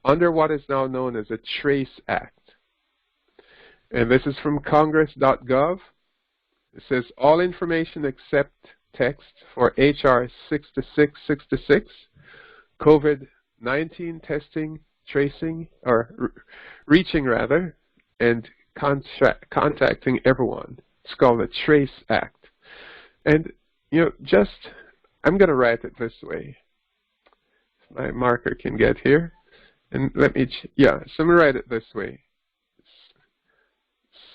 under what is now known as a Trace Act. And this is from congress.gov. It says, all information except text for H.R. 6666, COVID-19 testing, tracing, or reaching rather, and contacting everyone. It's called the Trace Act. And, you know, I'm going to write it this way. If my marker can get here. And let me, so I'm going to write it this way.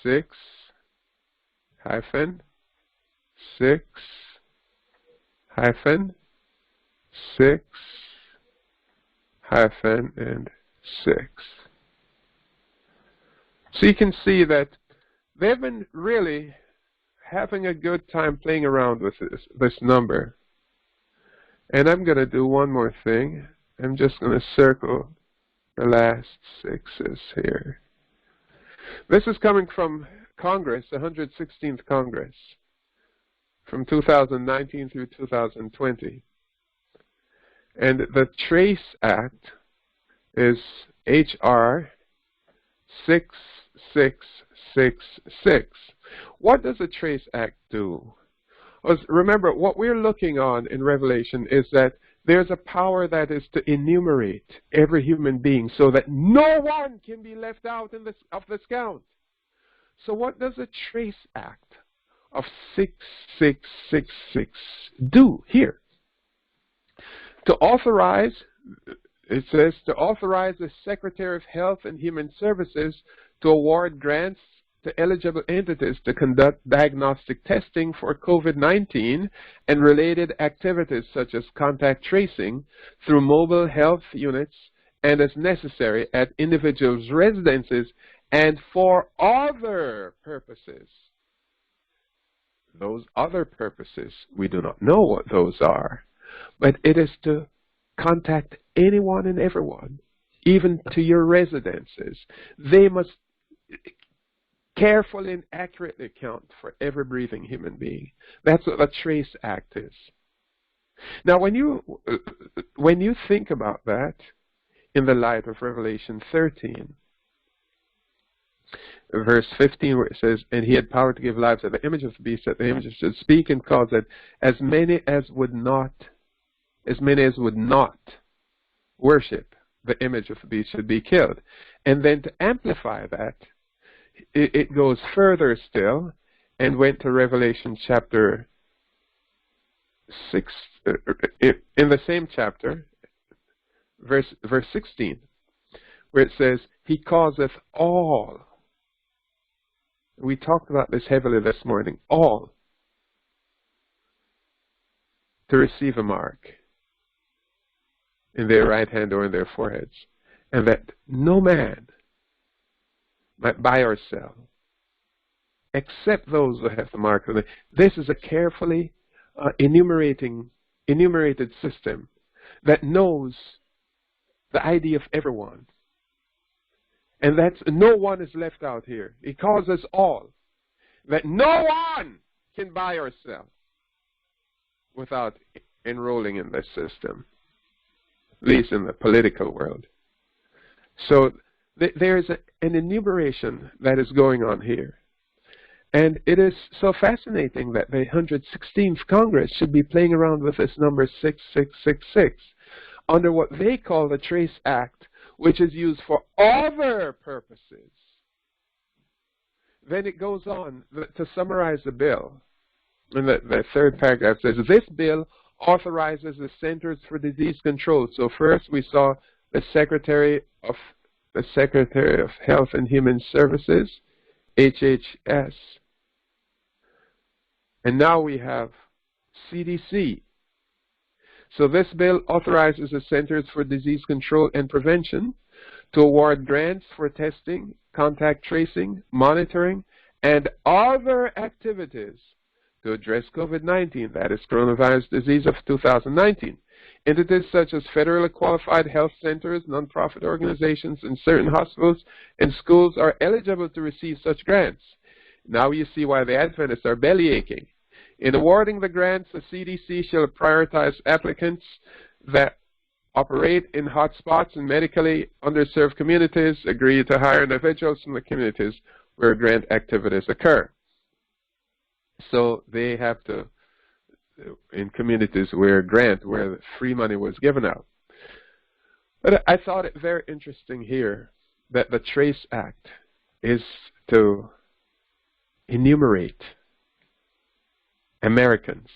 6 hyphen 6 hyphen 6 hyphen and 6. So you can see that they've been really having a good time playing around with this number. And I'm going to do one more thing. I'm just going to circle the last 6s here. This is coming from Congress, the 116th Congress, from 2019 through 2020. And the Trace Act is H.R. 6666. What does the Trace Act do? Remember, what we're looking on in Revelation is that there's a power that is to enumerate every human being so that no one can be left out of this count. So what does the Trace Act of 6666 do here? To authorize, it says, to authorize the Secretary of Health and Human Services to award grants to eligible entities to conduct diagnostic testing for COVID-19 and related activities such as contact tracing through mobile health units and as necessary at individuals' residences and for other purposes. Those other purposes, we do not know what those are, but it is to contact anyone and everyone, even to your residences. They must carefully and accurately account for every breathing human being. That's what the Trace Act is. Now, when you think about that in the light of Revelation 13, verse 15, where it says, and he had power to give life to the image of the beast, that the image should speak and cause that as many as would not worship the image of the beast should be killed. And then to amplify that, it goes further still and went to Revelation chapter 6, in the same chapter, verse 16, where it says, he causeth all. We talked about this heavily this morning. All to receive a mark in their right hand or in their foreheads, and that no man might buy or sell except those who have the mark of it. This is a carefully enumerated system that knows the ID of everyone. And that's no one is left out here. He calls us all. That no one can buy or sell without enrolling in this system, at least in the political world. So there's an enumeration that is going on here. And it is so fascinating that the 116th Congress should be playing around with this number 6666 under what they call the Trace Act, which is used for other purposes. Then it goes on to summarize the bill. And the third paragraph says, this bill authorizes the Centers for Disease Control. So first we saw the Secretary of Health and Human Services, HHS. And now we have CDC. So this bill authorizes the Centers for Disease Control and Prevention to award grants for testing, contact tracing, monitoring, and other activities to address COVID-19, that is coronavirus disease of 2019. Entities such as federally qualified health centers, nonprofit organizations, and certain hospitals and schools are eligible to receive such grants. Now you see why the Adventists are bellyaching. In awarding the grants, the CDC shall prioritize applicants that operate in hotspots and medically underserved communities, agree to hire individuals from the communities where grant activities occur. So they have to, in communities where where free money was given out. But I thought it very interesting here that the Trace Act is to enumerate Americans,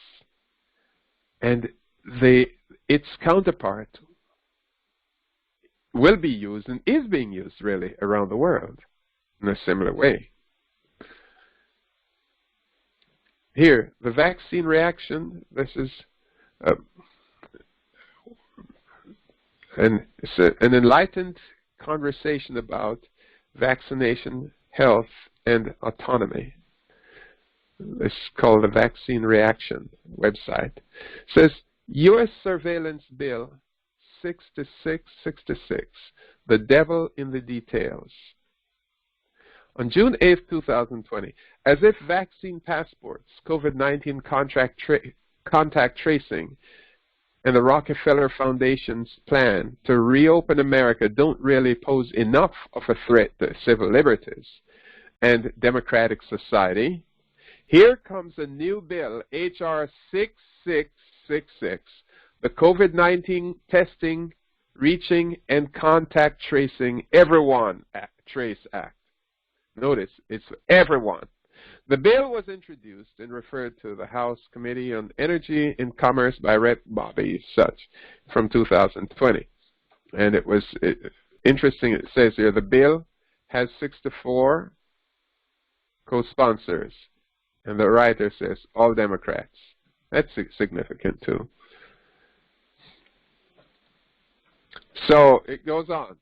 and its counterpart will be used and is being used really around the world in a similar way. Here, the vaccine reaction, this is an enlightened conversation about vaccination, health, and autonomy. It's called the Vaccine Reaction website. It says, U.S. Surveillance Bill 6666, the devil in the details. On June 8, 2020, as if vaccine passports, COVID-19 contact tracing, and the Rockefeller Foundation's plan to reopen America don't really pose enough of a threat to civil liberties and democratic society, here comes a new bill, H.R. 6666, the COVID-19 Testing, Reaching, and Contact Tracing Everyone Trace Act. Notice, it's everyone. The bill was introduced and referred to the House Committee on Energy and Commerce by Rep. Bobby Such from 2020. And it was interesting, it says here, the bill has 64 co-sponsors. And the writer says, all Democrats. That's significant, too. So it goes on.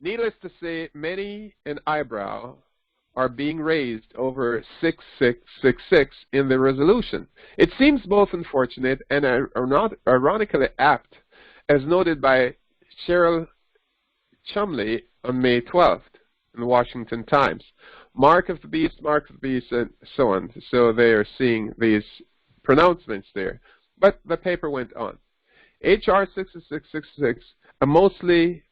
Needless to say, many an eyebrow are being raised over 6666 in the resolution. It seems both unfortunate and ironically apt, as noted by Cheryl Chumley on May 12th in the Washington Times. Mark of the beast, and so on. So they are seeing these pronouncements there. But the paper went on. H.R. 6666, a mostly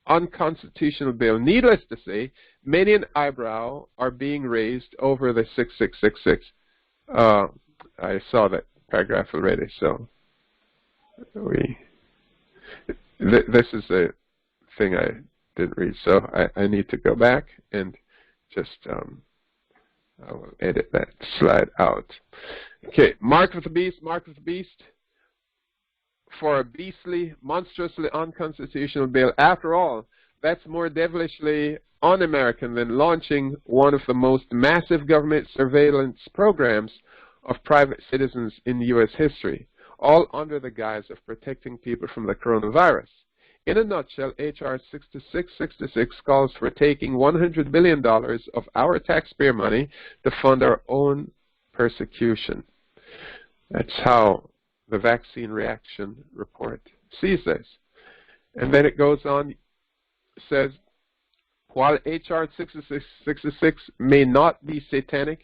unconstitutional bill. Needless to say, many an eyebrow are being raised over the 6666. I saw that paragraph already, so this is a thing I didn't read, so I need to go back and just I will edit that slide out. Okay, mark of the beast, for a beastly, monstrously unconstitutional bill. After all, that's more devilishly un-American than launching one of the most massive government surveillance programs of private citizens in U.S. history, all under the guise of protecting people from the coronavirus. In a nutshell, H.R. 6666 calls for taking $100 billion of our taxpayer money to fund our own persecution. That's how the Vaccine Reaction Report sees this. And then it goes on, says, while H.R. 6666 may not be satanic,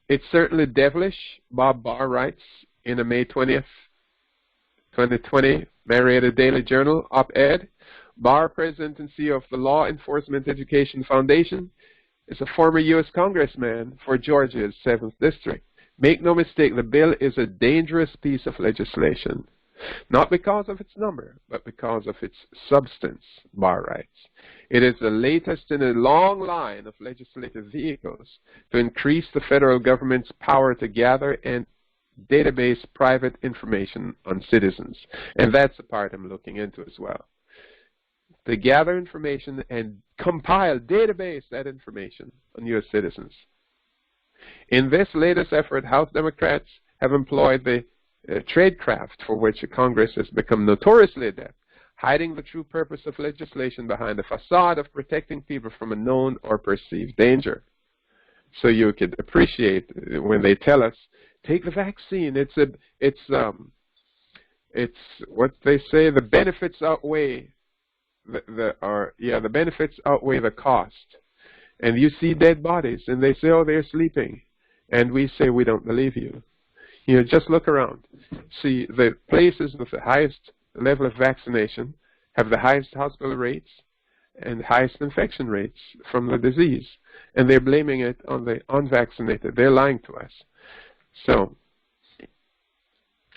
it's certainly devilish, Bob Barr writes in a May 20th, 2020 Marietta Daily Journal op-ed. Barr, president and CEO of the Law Enforcement Education Foundation, is a former U.S. congressman for Georgia's 7th District. Make no mistake, the bill is a dangerous piece of legislation, not because of its number, but because of its substance, bar rights. It is the latest in a long line of legislative vehicles to increase the federal government's power to gather and database private information on citizens. And that's the part I'm looking into as well. To gather information and compile, database that information on U.S. citizens. In this latest effort, House Democrats have employed the tradecraft for which the Congress has become notoriously adept, hiding the true purpose of legislation behind the facade of protecting people from a known or perceived danger. So you could appreciate when they tell us, take the vaccine. It's what they say, the benefits outweigh the benefits outweigh the cost. And you see dead bodies, and they say, oh, they're sleeping. And we say, we don't believe you. You know, just look around. See, the places with the highest level of vaccination have the highest hospital rates and highest infection rates from the disease. And they're blaming it on the unvaccinated. They're lying to us. So,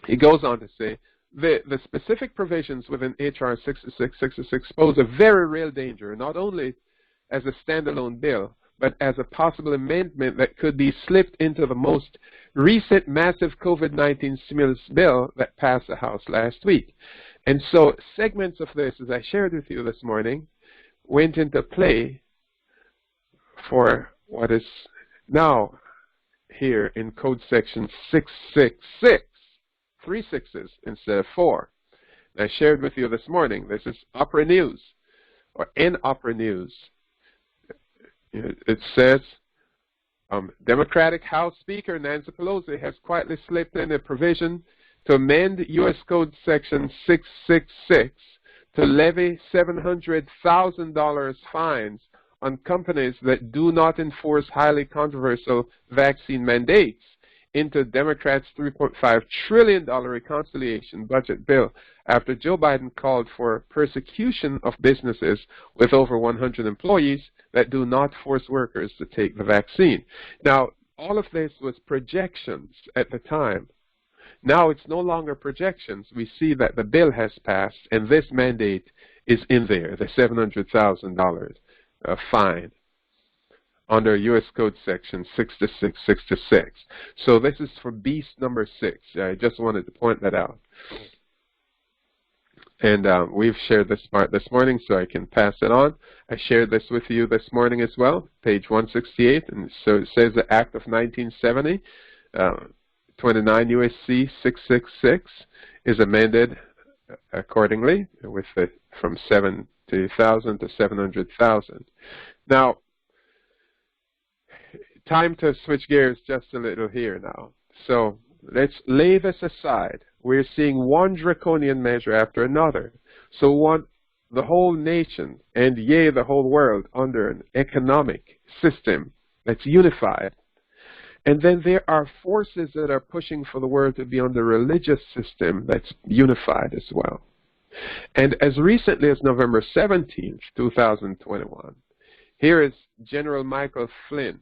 he goes on to say, the specific provisions within H.R. 6666 pose a very real danger, not only as a standalone bill, but as a possible amendment that could be slipped into the most recent massive COVID-19 stimulus bill that passed the House last week. And so segments of this, as I shared with you this morning, went into play for what is now here in Code Section 666, 3 sixes instead of 4. And I shared with you this morning, this is Opera News, or in Opera News. It says, Democratic House Speaker Nancy Pelosi has quietly slipped in a provision to amend U.S. Code Section 666 to levy $700,000 fines on companies that do not enforce highly controversial vaccine mandates into Democrats' $3.5 trillion reconciliation budget bill after Joe Biden called for persecution of businesses with over 100 employees that do not force workers to take the vaccine. Now, all of this was projections at the time. Now it's no longer projections. We see that the bill has passed, and this mandate is in there, the $700,000 fine under U.S. Code Section 6666. So this is for beast number 6. I just wanted to point that out. And we've shared this part this morning, so I can pass it on. I shared this with you this morning as well, page 168. And so it says the Act of 1970, 29 U.S.C. 666, is amended accordingly with from 70,000 to 700,000. Now, time to switch gears just a little here now. So let's lay this aside. We're seeing one draconian measure after another. So want the whole nation, and yea, the whole world, under an economic system that's unified. And then there are forces that are pushing for the world to be under a religious system that's unified as well. And as recently as November 17th, 2021, here is General Michael Flynn,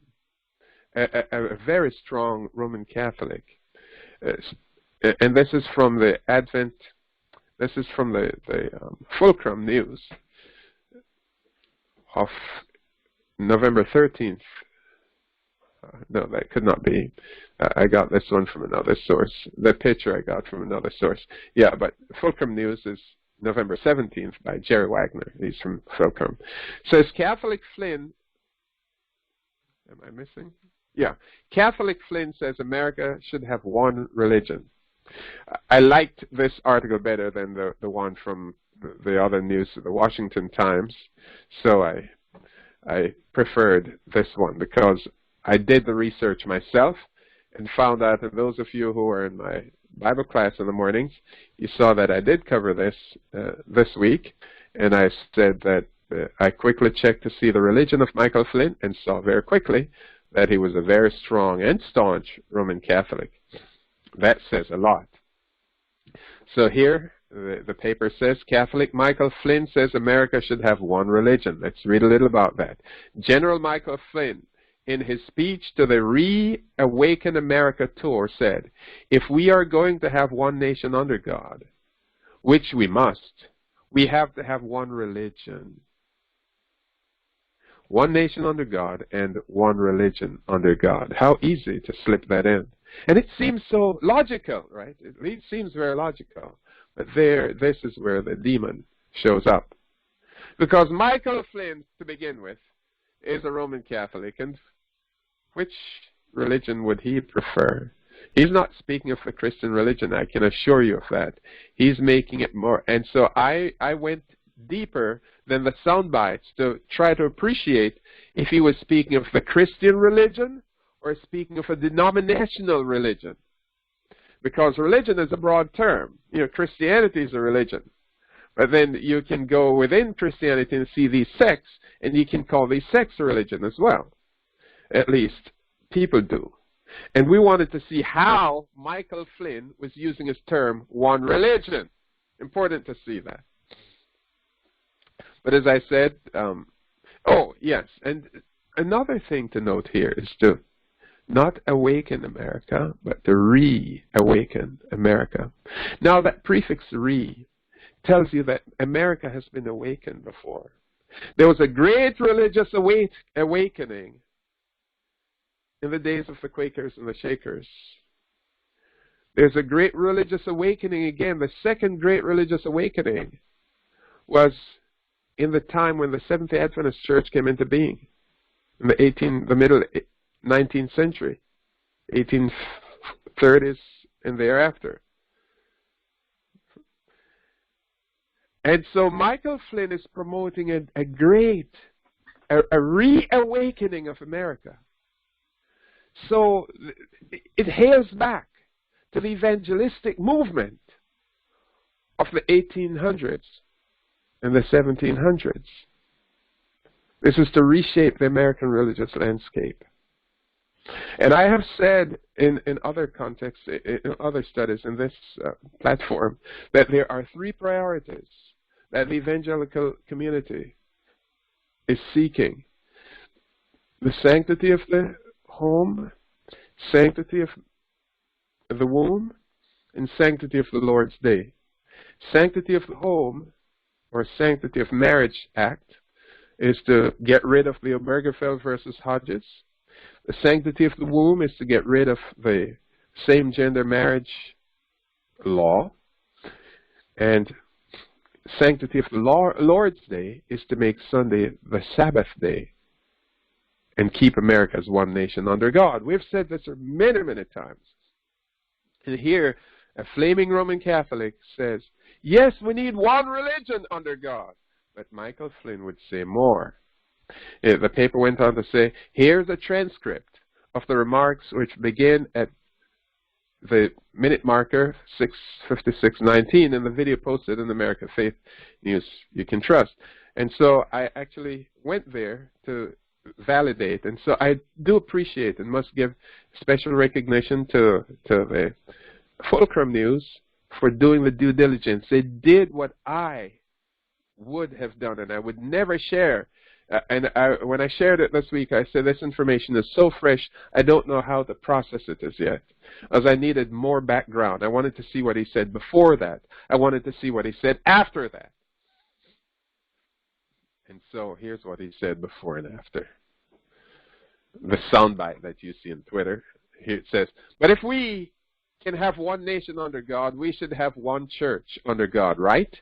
a very strong Roman Catholic. And this is from the this is from the Fulcrum News of November 13th. No, that could not be. I got this one from another source. The picture I got from another source. Yeah, but Fulcrum News is November 17th by Jerry Wagner. He's from Fulcrum. Says Catholic Flynn. Am I missing? Yeah. Catholic Flynn says America should have one religion. I liked this article better than the one from the other news, the Washington Times. So I preferred this one because I did the research myself and found out that those of you who are in my Bible class in the mornings, you saw that I did cover this this week, and I said that I quickly checked to see the religion of Michael Flynn and saw very quickly that he was a very strong and staunch Roman Catholic. That says a lot. So here The paper says, Catholic Michael Flynn says America should have one religion. Let's read a little about that. General Michael Flynn, in his speech to the Reawaken America tour, said, if we are going to have one nation under God, which we must, we have to have one religion. One nation under God and one religion under God. How easy to slip that in. And it seems so logical, right? It seems very logical. But this is where the demon shows up. Because Michael Flynn, to begin with, is a Roman Catholic. And which religion would he prefer? He's not speaking of the Christian religion, I can assure you of that. He's making it more. And so I went deeper than the sound bites to try to appreciate if he was speaking of the Christian religion or speaking of a denominational religion. Because religion is a broad term. You know, Christianity is a religion. But then you can go within Christianity and see these sects, and you can call these sects a religion as well. At least people do. And we wanted to see how Michael Flynn was using his term, one religion. Important to see that. But as I said, oh, yes, and another thing to note here is to not awaken America, but to reawaken America. Now that prefix re tells you that America has been awakened before. There was a great religious awakening in the days of the Quakers and the Shakers. There's a great religious awakening again. The second great religious awakening was in the time when the Seventh-day Adventist Church came into being, in the middle 19th century, 1830s and thereafter. And so Michael Flynn is promoting a reawakening of America. So it hails back to the evangelistic movement of the 1800s and the 1700s. This is to reshape the American religious landscape. And I have said in other contexts, in other studies in this platform, that there are three priorities that the evangelical community is seeking. The sanctity of the home, sanctity of the womb, and sanctity of the Lord's Day. Sanctity of the home, or sanctity of marriage act, is to get rid of the Obergefell versus Hodges. The sanctity of the womb is to get rid of the same-gender marriage law. And sanctity of the Lord's Day is to make Sunday the Sabbath day and keep America as one nation under God. We've said this many, many times. And here, a flaming Roman Catholic says, yes, we need one religion under God. But Michael Flynn would say more. The paper went on to say, here's a transcript of the remarks which begin at the minute marker 6:56:19 in the video posted in America Faith News You Can Trust. And so I actually went there to validate. And so I do appreciate and must give special recognition to the Fulcrum News for doing the due diligence. They did what I would have done, and I would never share. When I shared it this week, I said this information is so fresh, I don't know how to process it as yet, as I needed more background. I wanted to see what he said before that. I wanted to see what he said after that. And so here's what he said before and after. The soundbite that you see on Twitter. Here it says, but if we can have one nation under God, we should have one church under God, right?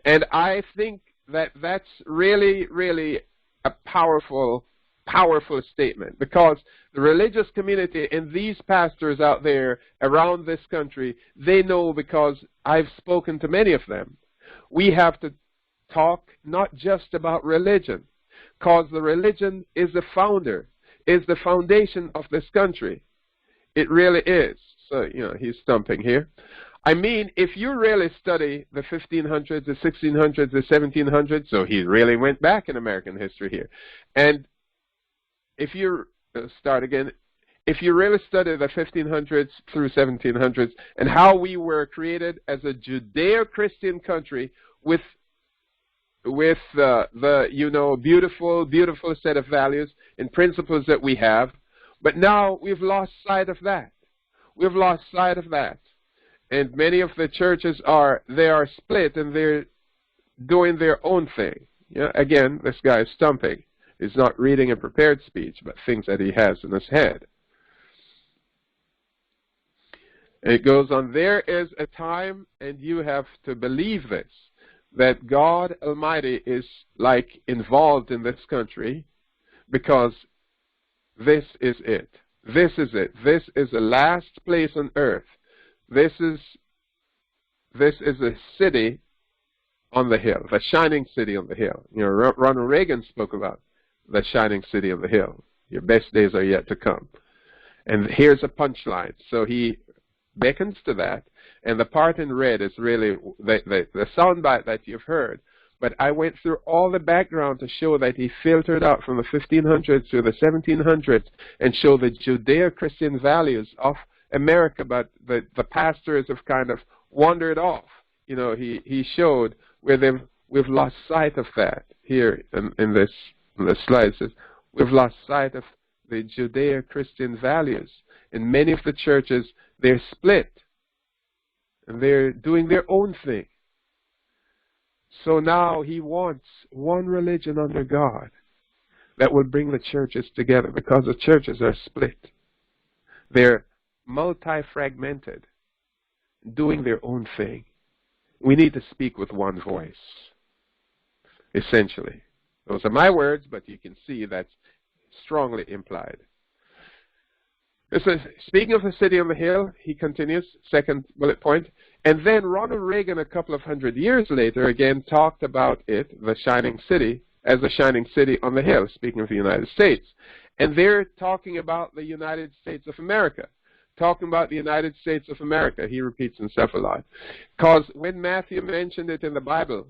And I think that that's really, really a powerful, powerful statement, because the religious community and these pastors out there around this country, they know, because I've spoken to many of them, we have to talk not just about religion, because the religion is the founder, is the foundation of this country. It really is. So, you know, he's stumping here. I mean, if you really study the 1500s, the 1600s, the 1700s, so he really went back in American history here. And if you start again, if you really study the 1500s through 1700s and how we were created as a Judeo-Christian country with the beautiful set of values and principles that we have, but now we've lost sight of that. We've lost sight of that. And many of the churches are split, and they're doing their own thing. Again, this guy is stumping. He's not reading a prepared speech, but things that he has in his head. And it goes on, there is a time, and you have to believe this, that God Almighty is like involved in this country, because this is it. This is it. This is the last place on earth. This is a city on the hill, the shining city on the hill. Ronald Reagan spoke about the shining city on the hill. Your best days are yet to come. And here's a punchline. So he beckons to that, and the part in red is really the soundbite that you've heard. But I went through all the background to show that he filtered out from the 1500s to the 1700s and show the Judeo-Christian values of America, but the pastors have kind of wandered off. He showed where we've lost sight of that. Here in this slide it says, we've lost sight of the Judeo-Christian values. In many of the churches, they're split, and they're doing their own thing. So now he wants one religion under God that will bring the churches together, because the churches are split. They're multi-fragmented, doing their own thing. We need to speak with one voice, essentially. Those are my words, but you can see that's strongly implied. Speaking of the city on the hill, he continues, second bullet point, and then Ronald Reagan a couple of hundred years later again talked about it, the shining city, as a shining city on the hill, speaking of the United States. And they're talking about the United States of America. Talking about the United States of America. He repeats himself a lot. Because when Matthew mentioned it in the Bible,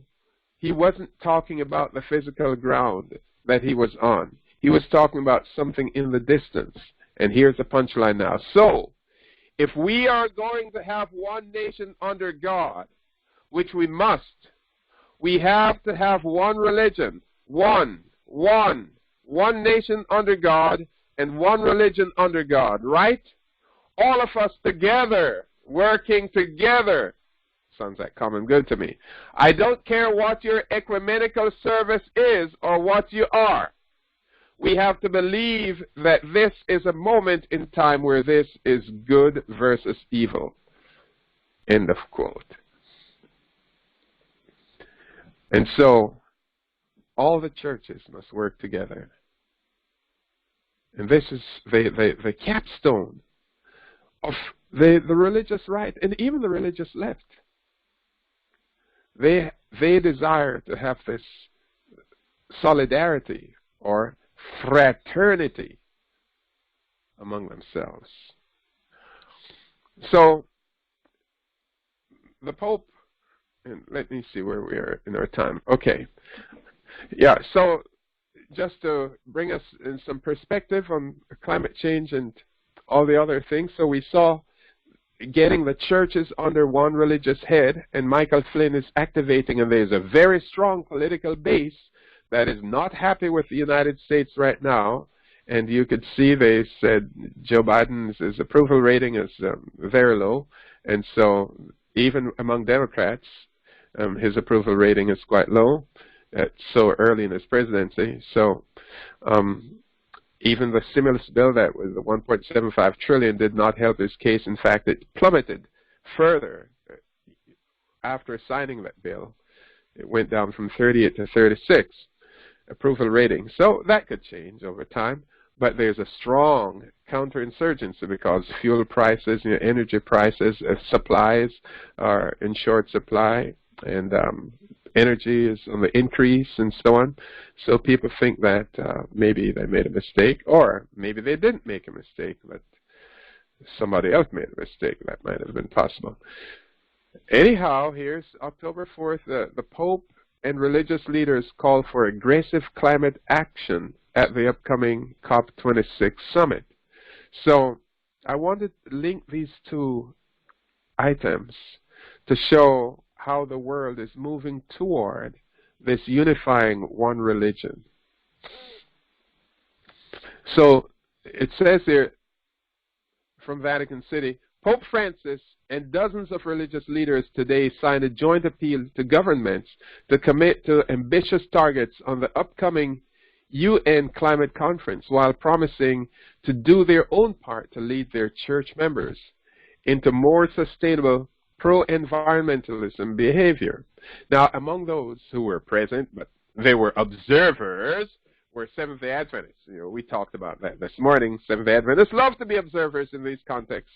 he wasn't talking about the physical ground that he was on. He was talking about something in the distance. And here's the punchline now. So, if we are going to have one nation under God, which we must, we have to have one religion, one nation under God, and one religion under God, right? All of us together, working together. Sounds like common good to me. I don't care what your ecumenical service is or what you are. We have to believe that this is a moment in time where this is good versus evil. End of quote. And so, all the churches must work together. And this is the capstone of the religious right and even the religious left. They desire to have this solidarity or fraternity among themselves. So, the Pope, and let me see where we are in our time. Okay. Yeah, so just to bring us in some perspective on climate change and all the other things. So we saw getting the churches under one religious head, and Michael Flynn is activating, and there's a very strong political base that is not happy with the United States right now. And you could see they said Joe Biden's approval rating is very low. And so even among Democrats, his approval rating is quite low. So early in his presidency. So even the stimulus bill that was $1.75 trillion did not help his case. In fact, it plummeted further after signing that bill. It went down from 38 to 36 approval rating. So that could change over time. But there's a strong counterinsurgency because fuel prices, energy prices, supplies are in short supply, and energy is on the increase and so on. So people think that maybe they made a mistake, or maybe they didn't make a mistake, but somebody else made a mistake. That might have been possible. Anyhow, here's October 4th. The Pope and religious leaders call for aggressive climate action at the upcoming COP26 summit. So I wanted to link these two items to show how the world is moving toward this unifying one religion. So it says here from Vatican City, Pope Francis and dozens of religious leaders today signed a joint appeal to governments to commit to ambitious targets on the upcoming UN climate conference, while promising to do their own part to lead their church members into more sustainable pro-environmentalism behavior. Now, among those who were present, but they were observers, were Seventh-day Adventists. You know, we talked about that this morning. Seventh-day Adventists love to be observers in these contexts,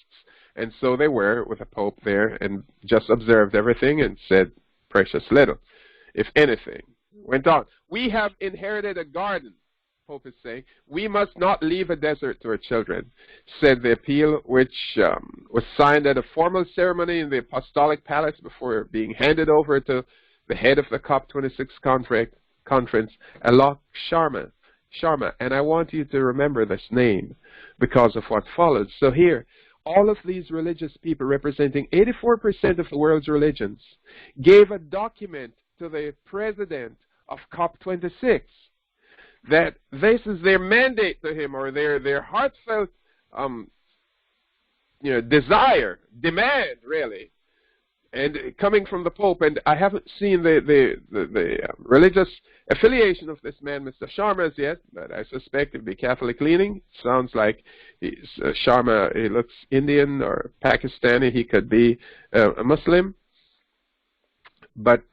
and so they were with the Pope there and just observed everything and said precious little, if anything. Went on. We have inherited a garden, Pope is saying. We must not leave a desert to our children, said the appeal, which was signed at a formal ceremony in the Apostolic Palace before being handed over to the head of the COP26 conference, Alok Sharma. And I want you to remember this name because of what follows. So here, all of these religious people representing 84% of the world's religions gave a document to the president of COP26 that this is their mandate to him, or their heartfelt desire, demand, really, and coming from the Pope. And I haven't seen the religious affiliation of this man, Mr. Sharma, as yet, but I suspect it'd be Catholic leaning. Sounds like he's Sharma. He looks Indian or Pakistani. He could be a Muslim, but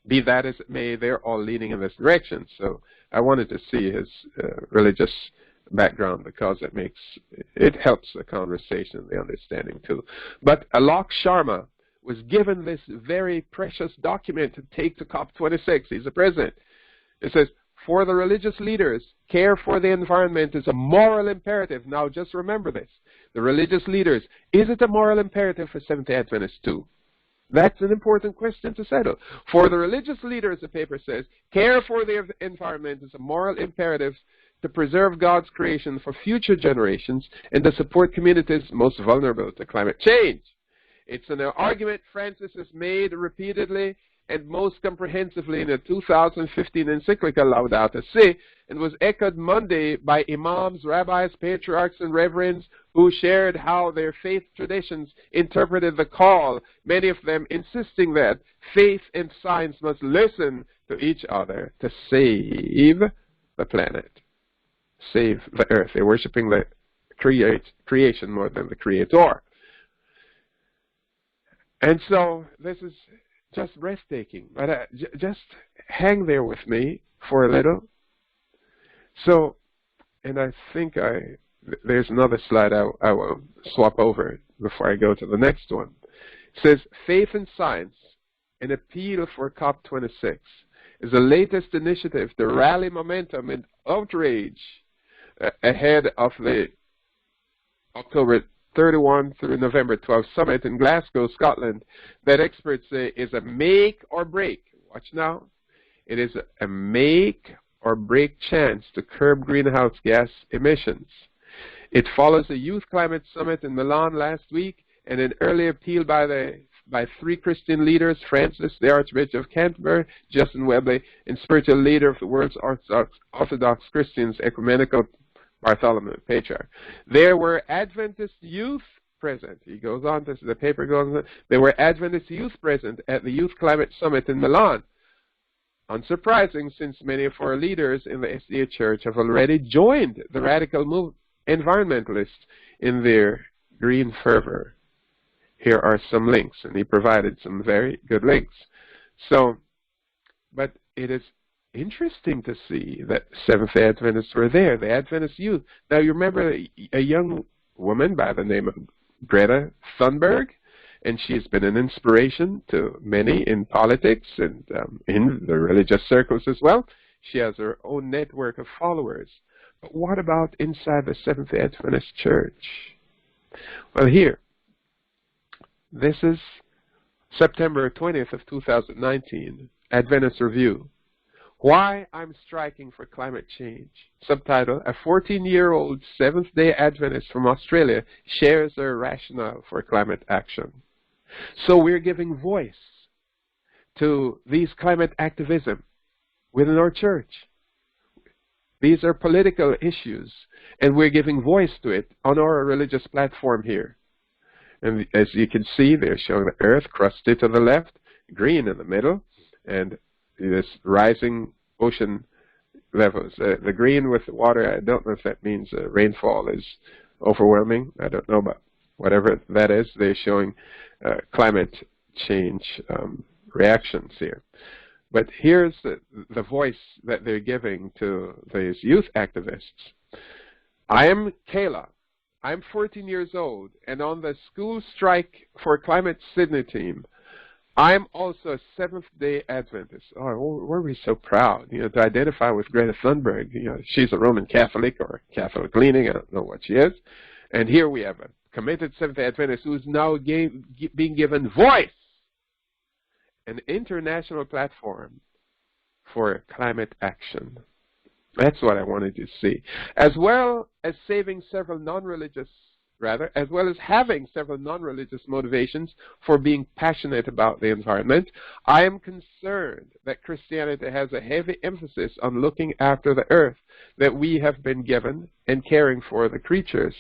be that as it may, they're all leaning in this direction. So I wanted to see his religious background because it helps the conversation, the understanding too. But Alok Sharma was given this very precious document to take to COP26. He's the president. It says, for the religious leaders, care for the environment is a moral imperative. Now just remember this. The religious leaders, is it a moral imperative for Seventh-day Adventists too? That's an important question to settle. For the religious leaders, the paper says, care for the environment is a moral imperative to preserve God's creation for future generations and to support communities most vulnerable to climate change. It's an argument Francis has made repeatedly and most comprehensively in the 2015 encyclical Laudato Si, and was echoed Monday by imams, rabbis, patriarchs, and reverends who shared how their faith traditions interpreted the call, many of them insisting that faith and science must listen to each other to save the planet, save the earth. They're worshiping the creation more than the creator. And so this is just breathtaking. But just hang there with me for a little. So, and I think there's another slide I will swap over before I go to the next one. It says, Faith and Science, an appeal for COP26, is the latest initiative to rally momentum and outrage ahead of the October 31 through November 12 summit in Glasgow, Scotland, that experts say is a make or break. Watch now. It is a make or break chance to curb greenhouse gas emissions. It follows a youth climate summit in Milan last week and an early appeal by three Christian leaders, Francis, the Archbishop of Canterbury, Justin Webley, and spiritual leader of the world's Orthodox Christians, Ecumenical Bartholomew, Patriarch. There were Adventist youth present. He goes on to, the paper goes on, there were Adventist youth present at the Youth Climate Summit in Milan. Unsurprising, since many of our leaders in the SDA Church have already joined the radical environmentalists in their green fervor. Here are some links, and he provided some very good links. So, but it is interesting to see that Seventh-day Adventists were there, the Adventist youth. Now, you remember a young woman by the name of Greta Thunberg, and she's been an inspiration to many in politics and in the religious circles as well. She has her own network of followers. But what about inside the Seventh-day Adventist Church? Well, here, this is September 20th of 2019, Adventist Review. Why I'm Striking for Climate Change. Subtitle, a 14-year-old Seventh-day Adventist from Australia shares their rationale for climate action. So we're giving voice to these climate activism within our church. These are political issues, and we're giving voice to it on our religious platform here. And as you can see, they're showing the earth crusted to the left, green in the middle, and this rising ocean levels. The green with the water, I don't know if that means rainfall is overwhelming. I don't know, but whatever that is, they're showing climate change reactions here. But here's the voice that they're giving to these youth activists. I am Kayla. I'm 14 years old, and on the School Strike for Climate Sydney team, I'm also a Seventh-day Adventist. Oh, were we so proud, to identify with Greta Thunberg. She's a Roman Catholic or Catholic leaning. I don't know what she is. And here we have a committed Seventh-day Adventist who's now being given voice, an international platform for climate action. That's what I wanted to see. As well as having several non-religious motivations for being passionate about the environment, I am concerned that Christianity has a heavy emphasis on looking after the earth that we have been given and caring for the creatures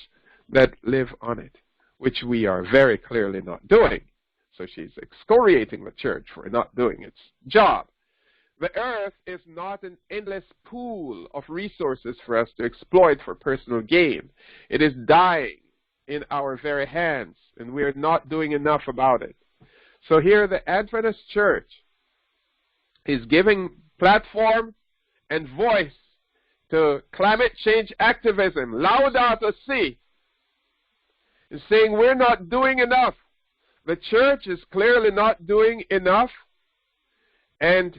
that live on it, which we are very clearly not doing. So she's excoriating the church for not doing its job. The earth is not an endless pool of resources for us to exploit for personal gain. It is dying in our very hands, and we are not doing enough about it. So here the Adventist Church is giving platform and voice to climate change activism, Laudato Si, and saying we're not doing enough. The church is clearly not doing enough, and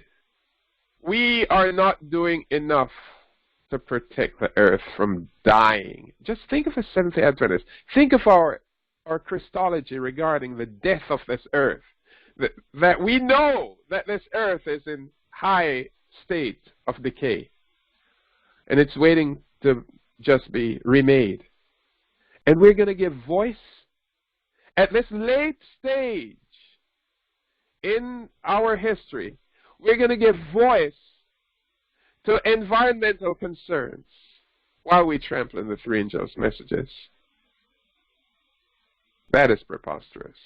we are not doing enough to protect the earth from dying. Just think of a Seventh-day Adventist. Think of our Christology regarding the death of this earth. That we know that this earth is in high state of decay. And it's waiting to just be remade. And we're going to give voice at this late stage in our history. We're going to give voice to environmental concerns while we trample in the three angels' messages. That is preposterous.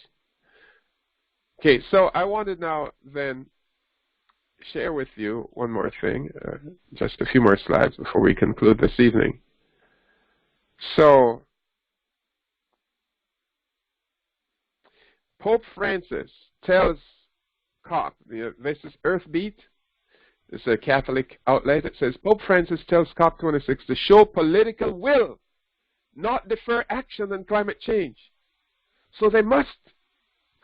Okay, so I wanted now then share with you one more thing, just a few more slides before we conclude this evening. So, Pope Francis tells COP, this is Earthbeat, this is a Catholic outlet. It says, Pope Francis tells COP26 to show political will, not defer action on climate change. So they must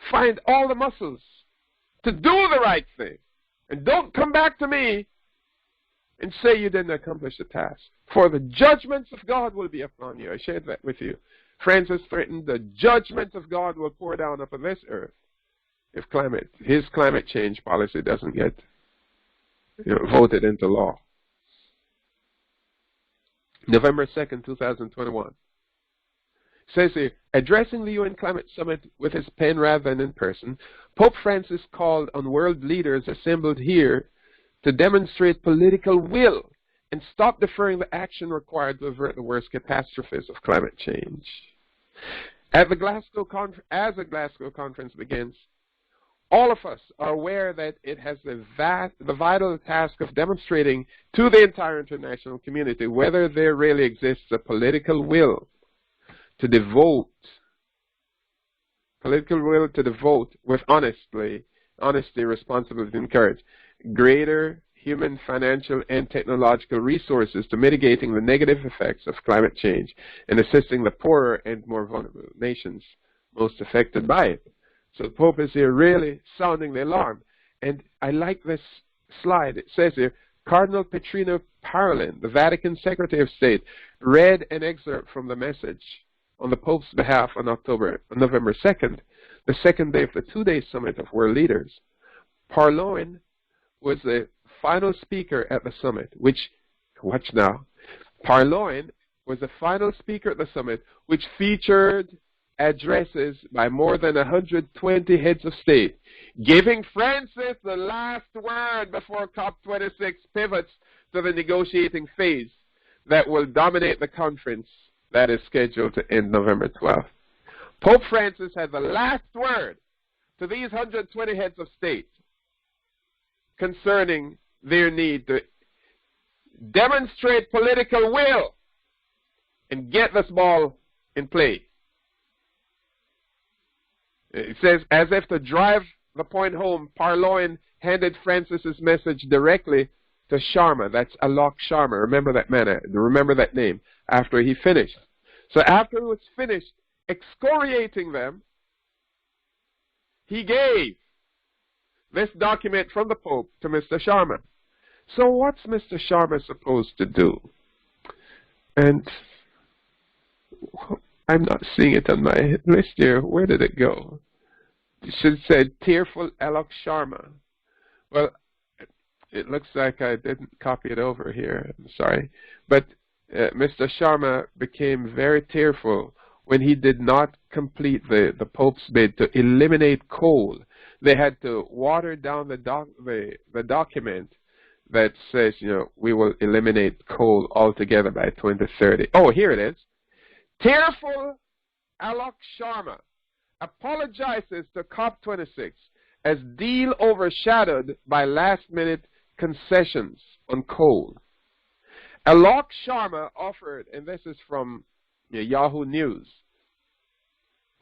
find all the muscles to do the right thing. And don't come back to me and say you didn't accomplish the task. For the judgments of God will be upon you. I shared that with you. Francis threatened the judgment of God will pour down upon this earth if his climate change policy doesn't get voted into law. November 2nd, 2021. Says here, addressing the UN Climate Summit with his pen rather than in person, Pope Francis called on world leaders assembled here to demonstrate political will and stop deferring the action required to avert the worst catastrophes of climate change. As the Glasgow conference begins, all of us are aware that it has the vital task of demonstrating to the entire international community whether there really exists a political will to devote with honesty, responsibility, and courage, greater human, financial, and technological resources to mitigating the negative effects of climate change and assisting the poorer and more vulnerable nations most affected by it. So the Pope is here really sounding the alarm. And I like this slide. It says here, Cardinal Petrino Parolin, the Vatican Secretary of State, read an excerpt from the message on the Pope's behalf on November 2nd, the second day of the two-day summit of world leaders. Parolin was the final speaker at the summit, which, watch now, Parloin was the final speaker at the summit, which featured addresses by more than 120 heads of state, giving Francis the last word before COP26 pivots to the negotiating phase that will dominate the conference that is scheduled to end November 12th. Pope Francis had the last word to these 120 heads of state concerning their need to demonstrate political will and get this ball in play. It says, as if to drive the point home, Parloin handed Francis's message directly to Sharma. That's Alok Sharma. Remember that man, remember that name, after he finished. So after he was finished excoriating them, he gave this document from the Pope to Mr. Sharma. So what's Mr. Sharma supposed to do? And I'm not seeing it on my list here. Where did it go? It should have said tearful Alok Sharma. Well, it looks like I didn't copy it over here. I'm sorry. But Mr. Sharma became very tearful when he did not complete the Pope's bid to eliminate coal. They had to water down the document that says, you know, we will eliminate coal altogether by 2030. Oh, here it is. Tearful Alok Sharma apologizes to COP26 as deal overshadowed by last-minute concessions on coal. Alok Sharma offered, and this is from Yahoo News,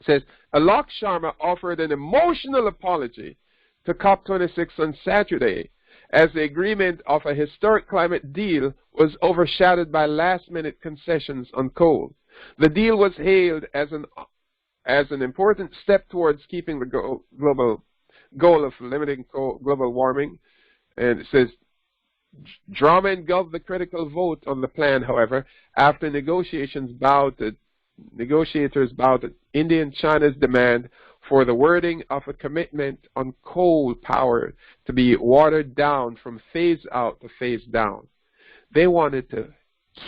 says, Alok Sharma offered an emotional apology to COP26 on Saturday as the agreement of a historic climate deal was overshadowed by last-minute concessions on coal. The deal was hailed as an important step towards keeping the global goal of limiting global warming. And it says, drama engulfed the critical vote on the plan, however, after negotiators bowed to India and China's demand for the wording of a commitment on coal power to be watered down from phase out to phase down. They wanted to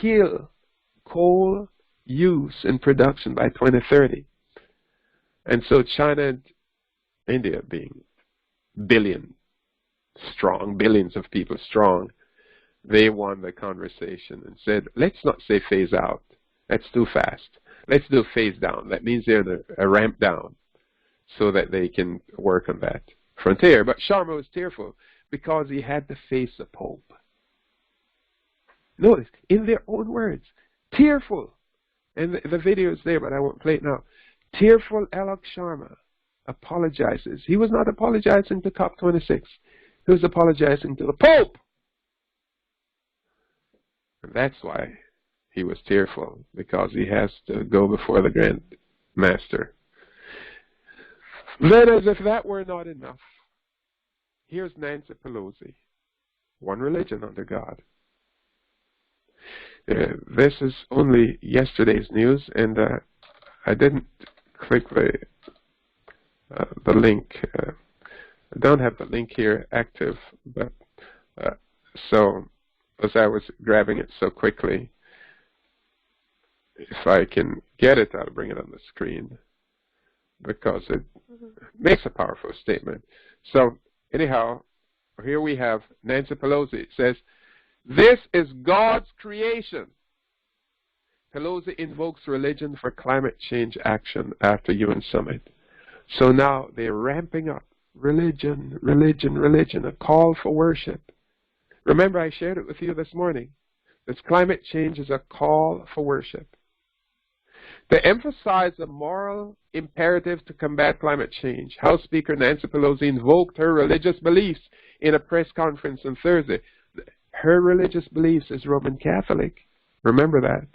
kill coal use and production by 2030. And so China and India, being billions of people strong, they won the conversation and said, let's not say phase out. That's too fast. Let's do phase down. That means they're a ramp down so that they can work on that frontier. But Sharma was tearful because he had to face the Pope. Notice, in their own words, tearful. And the video is there, but I won't play it now. Tearful Alok Sharma apologizes. He was not apologizing to COP26. He was apologizing to the Pope. And that's why he was tearful, because he has to go before the Grand Master. Then, as if that were not enough, here's Nancy Pelosi. One religion under God. This is only yesterday's news, and I didn't click the link. I don't have the link here active, but so as I was grabbing it so quickly, if I can get it, I'll bring it on the screen because it makes a powerful statement. So anyhow, here we have Nancy Pelosi. It says, "This is God's creation." Pelosi invokes religion for climate change action after UN summit. So now they're ramping up religion, religion, religion, a call for worship. Remember, I shared it with you this morning. This climate change is a call for worship. To emphasize the moral imperative to combat climate change, House Speaker Nancy Pelosi invoked her religious beliefs in a press conference on Thursday. Her religious beliefs is Roman Catholic. Remember that.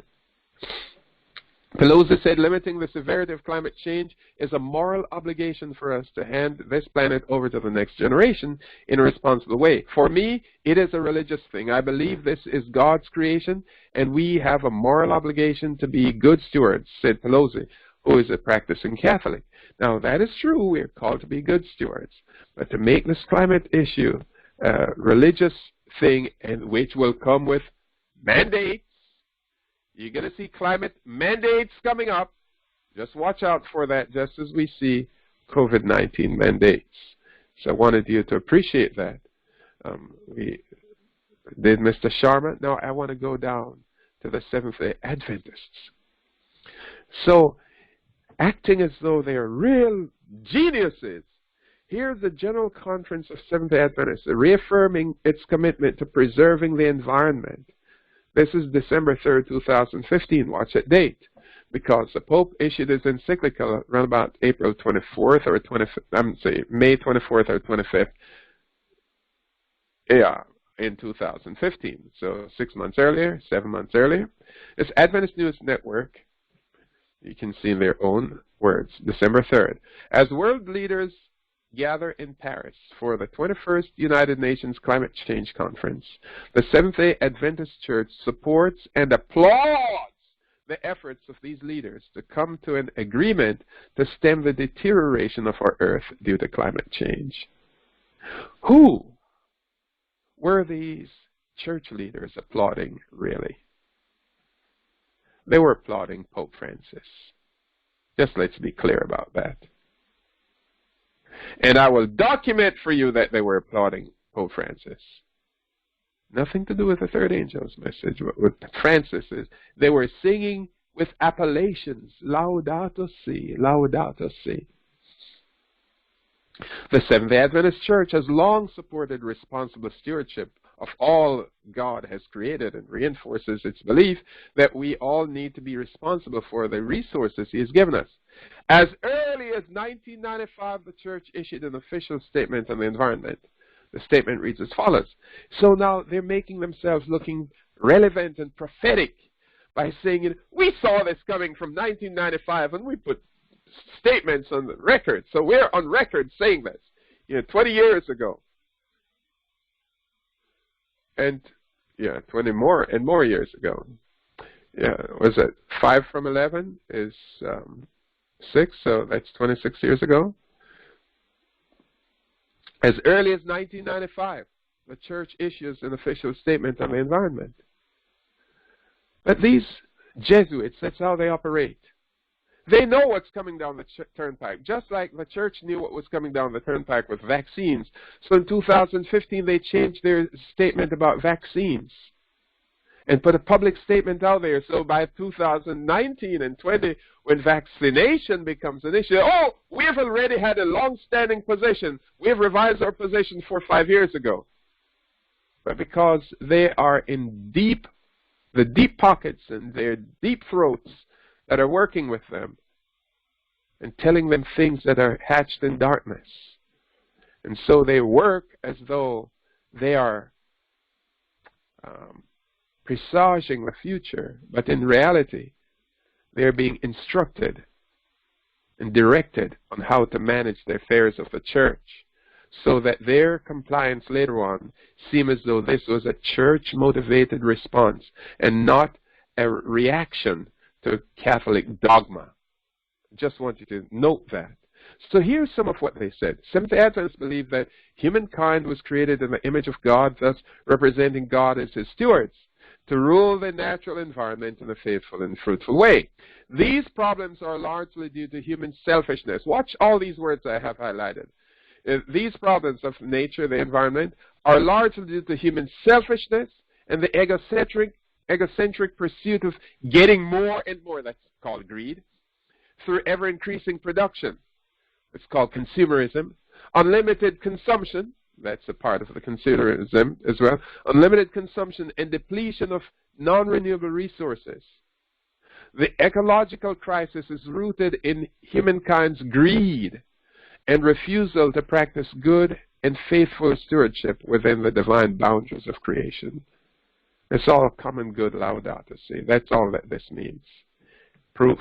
Pelosi said limiting the severity of climate change is a moral obligation for us to hand this planet over to the next generation in a responsible way. For me, it is a religious thing. I believe this is God's creation, and we have a moral obligation to be good stewards, said Pelosi, who is a practicing Catholic. Now, that is true. We are called to be good stewards. But to make this climate issue a religious thing, and which will come with mandates. You're going to see climate mandates coming up. Just watch out for that, just as we see COVID-19 mandates. So I wanted you to appreciate that. We did Mr. Sharma. Now I want to go down to the Seventh-day Adventists. So, acting as though they are real geniuses, here's the General Conference of Seventh-day Adventists reaffirming its commitment to preserving the environment. This is December 3rd, 2015. Watch that date, because the Pope issued his encyclical around about April 24th or 25th, May 24th or 25th. Yeah, in 2015. So 6 months earlier, 7 months earlier. This Adventist News Network, you can see in their own words, December 3rd. As world leaders gather in Paris for the 21st United Nations Climate Change Conference, the Seventh-day Adventist Church supports and applauds the efforts of these leaders to come to an agreement to stem the deterioration of our Earth due to climate change. Who were these church leaders applauding, really? They were applauding Pope Francis. Just let's be clear about that. And I will document for you that they were applauding Pope Francis. Nothing to do with the third angel's message. With Francis's, they were singing with appellations, Laudato Si, Laudato Si. The Seventh-day Adventist Church has long supported responsible stewardship of all God has created and reinforces its belief that we all need to be responsible for the resources He has given us. As early as 1995, the Church issued an official statement on the environment. The statement reads as follows. So now they're making themselves looking relevant and prophetic by saying, we saw this coming from 1995 and we put statements on the record. So we're on record saying this, 20 years ago. And, 20 more and more years ago. Was it 5 from 11 is 6, so that's 26 years ago. As early as 1995, the Church issues an official statement on the environment. But these Jesuits, that's how they operate. They know what's coming down the turnpike, just like the Church knew what was coming down the turnpike with vaccines. So in 2015, they changed their statement about vaccines and put a public statement out there. So by 2019 and 20, when vaccination becomes an issue, we have already had a long-standing position. We have revised our position 4 or 5 years ago. But because they are in the deep pockets and their deep throats that are working with them and telling them things that are hatched in darkness. And so they work as though they are presaging the future, but in reality, they're being instructed and directed on how to manage the affairs of the church, so that their compliance later on seem as though this was a church-motivated response and not a reaction to Catholic dogma. Just want you to note that. So here's some of what they said. Seventh-day Adventists believe that humankind was created in the image of God, thus representing God as His stewards, to rule the natural environment in a faithful and fruitful way. These problems are largely due to human selfishness. Watch all these words I have highlighted. These problems of nature, the environment, are largely due to human selfishness and the egocentric pursuit of getting more and more, that's called greed, through ever-increasing production. It's called consumerism. Unlimited consumption, that's a part of the consumerism as well, unlimited consumption and depletion of non-renewable resources. The ecological crisis is rooted in humankind's greed and refusal to practice good and faithful stewardship within the divine boundaries of creation. It's all common good, Laudato Si. That's all that this means. Proof.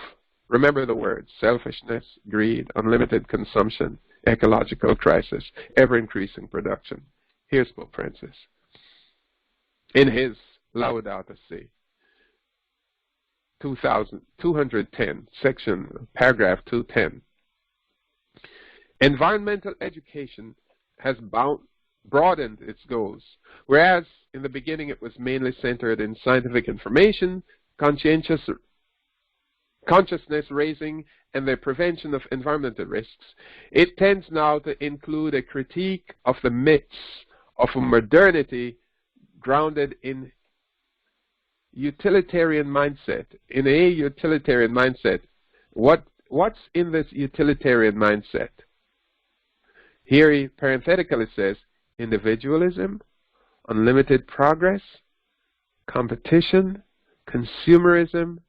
Remember the words: selfishness, greed, unlimited consumption, ecological crisis, ever-increasing production. Here's Pope Francis in his Laudato Si, 210, paragraph 210. Environmental education has broadened its goals. Whereas in the beginning it was mainly centered in scientific information, consciousness raising, and the prevention of environmental risks, it tends now to include a critique of the myths of a modernity grounded in utilitarian mindset. In a utilitarian mindset, what's in this utilitarian mindset? Here he parenthetically says, individualism, unlimited progress, competition, consumerism,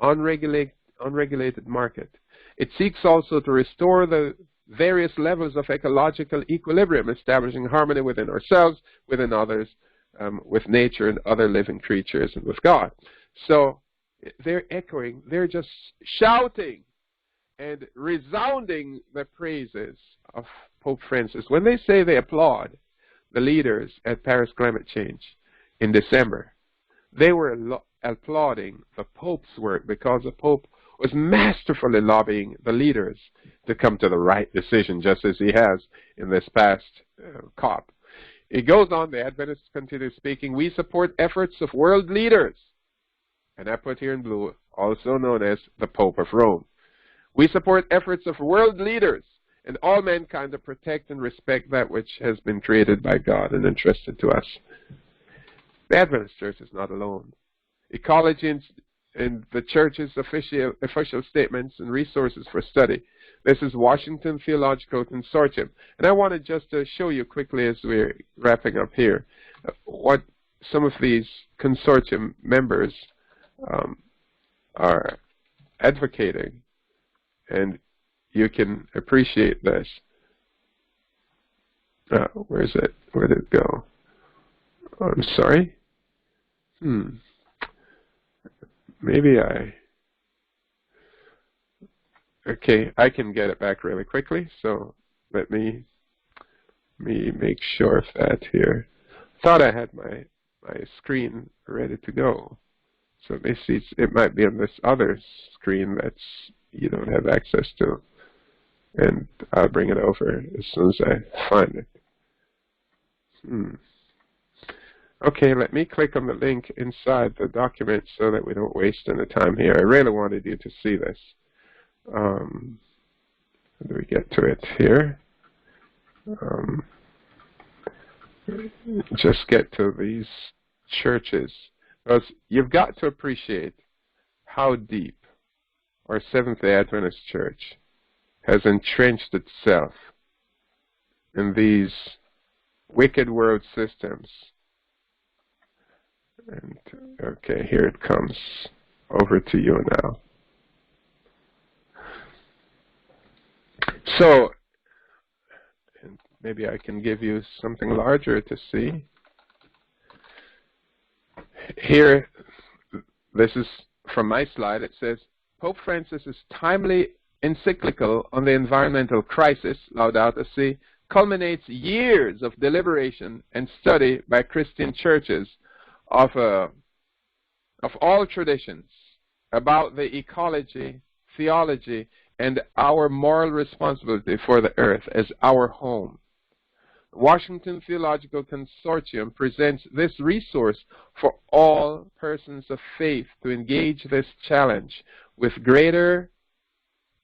unregulated market. It seeks also to restore the various levels of ecological equilibrium, establishing harmony within ourselves, within others, with nature and other living creatures, and with God. So they're echoing, they're just shouting and resounding the praises of Pope Francis. When they say they applaud the leaders at Paris climate change in December, they were applauding the Pope's work because the Pope was masterfully lobbying the leaders to come to the right decision, just as he has in this past COP. It goes on, the Adventists continue speaking, we support efforts of world leaders, and I put here in blue, also known as the Pope of Rome. We support efforts of world leaders and all mankind to protect and respect that which has been created by God and entrusted to us. The Adventist Church is not alone. Ecology and the Church's official statements and resources for study. This is Washington Theological Consortium. And I wanted just to show you quickly as we're wrapping up here what some of these consortium members are advocating. And you can appreciate this. Where is it? Where did it go? Oh, I'm sorry. Maybe okay, I can get it back really quickly, so let me make sure of that here. Thought I had my screen ready to go. So let me see, it might be on this other screen that's you don't have access to. And I'll bring it over as soon as I find it. Okay, let me click on the link inside the document so that we don't waste any time here. I really wanted you to see this. How do we get to it here? Just get to these churches. Because you've got to appreciate how deep our Seventh-day Adventist Church has entrenched itself in these wicked world systems. And okay, here it comes. Over to you now. So, and maybe I can give you something larger to see. Here, this is from my slide. It says, Pope Francis's timely encyclical on the environmental crisis, Laudato Si, culminates years of deliberation and study by Christian churches of all traditions about the ecology, theology, and our moral responsibility for the earth as our home. Washington Theological Consortium presents this resource for all persons of faith to engage this challenge with greater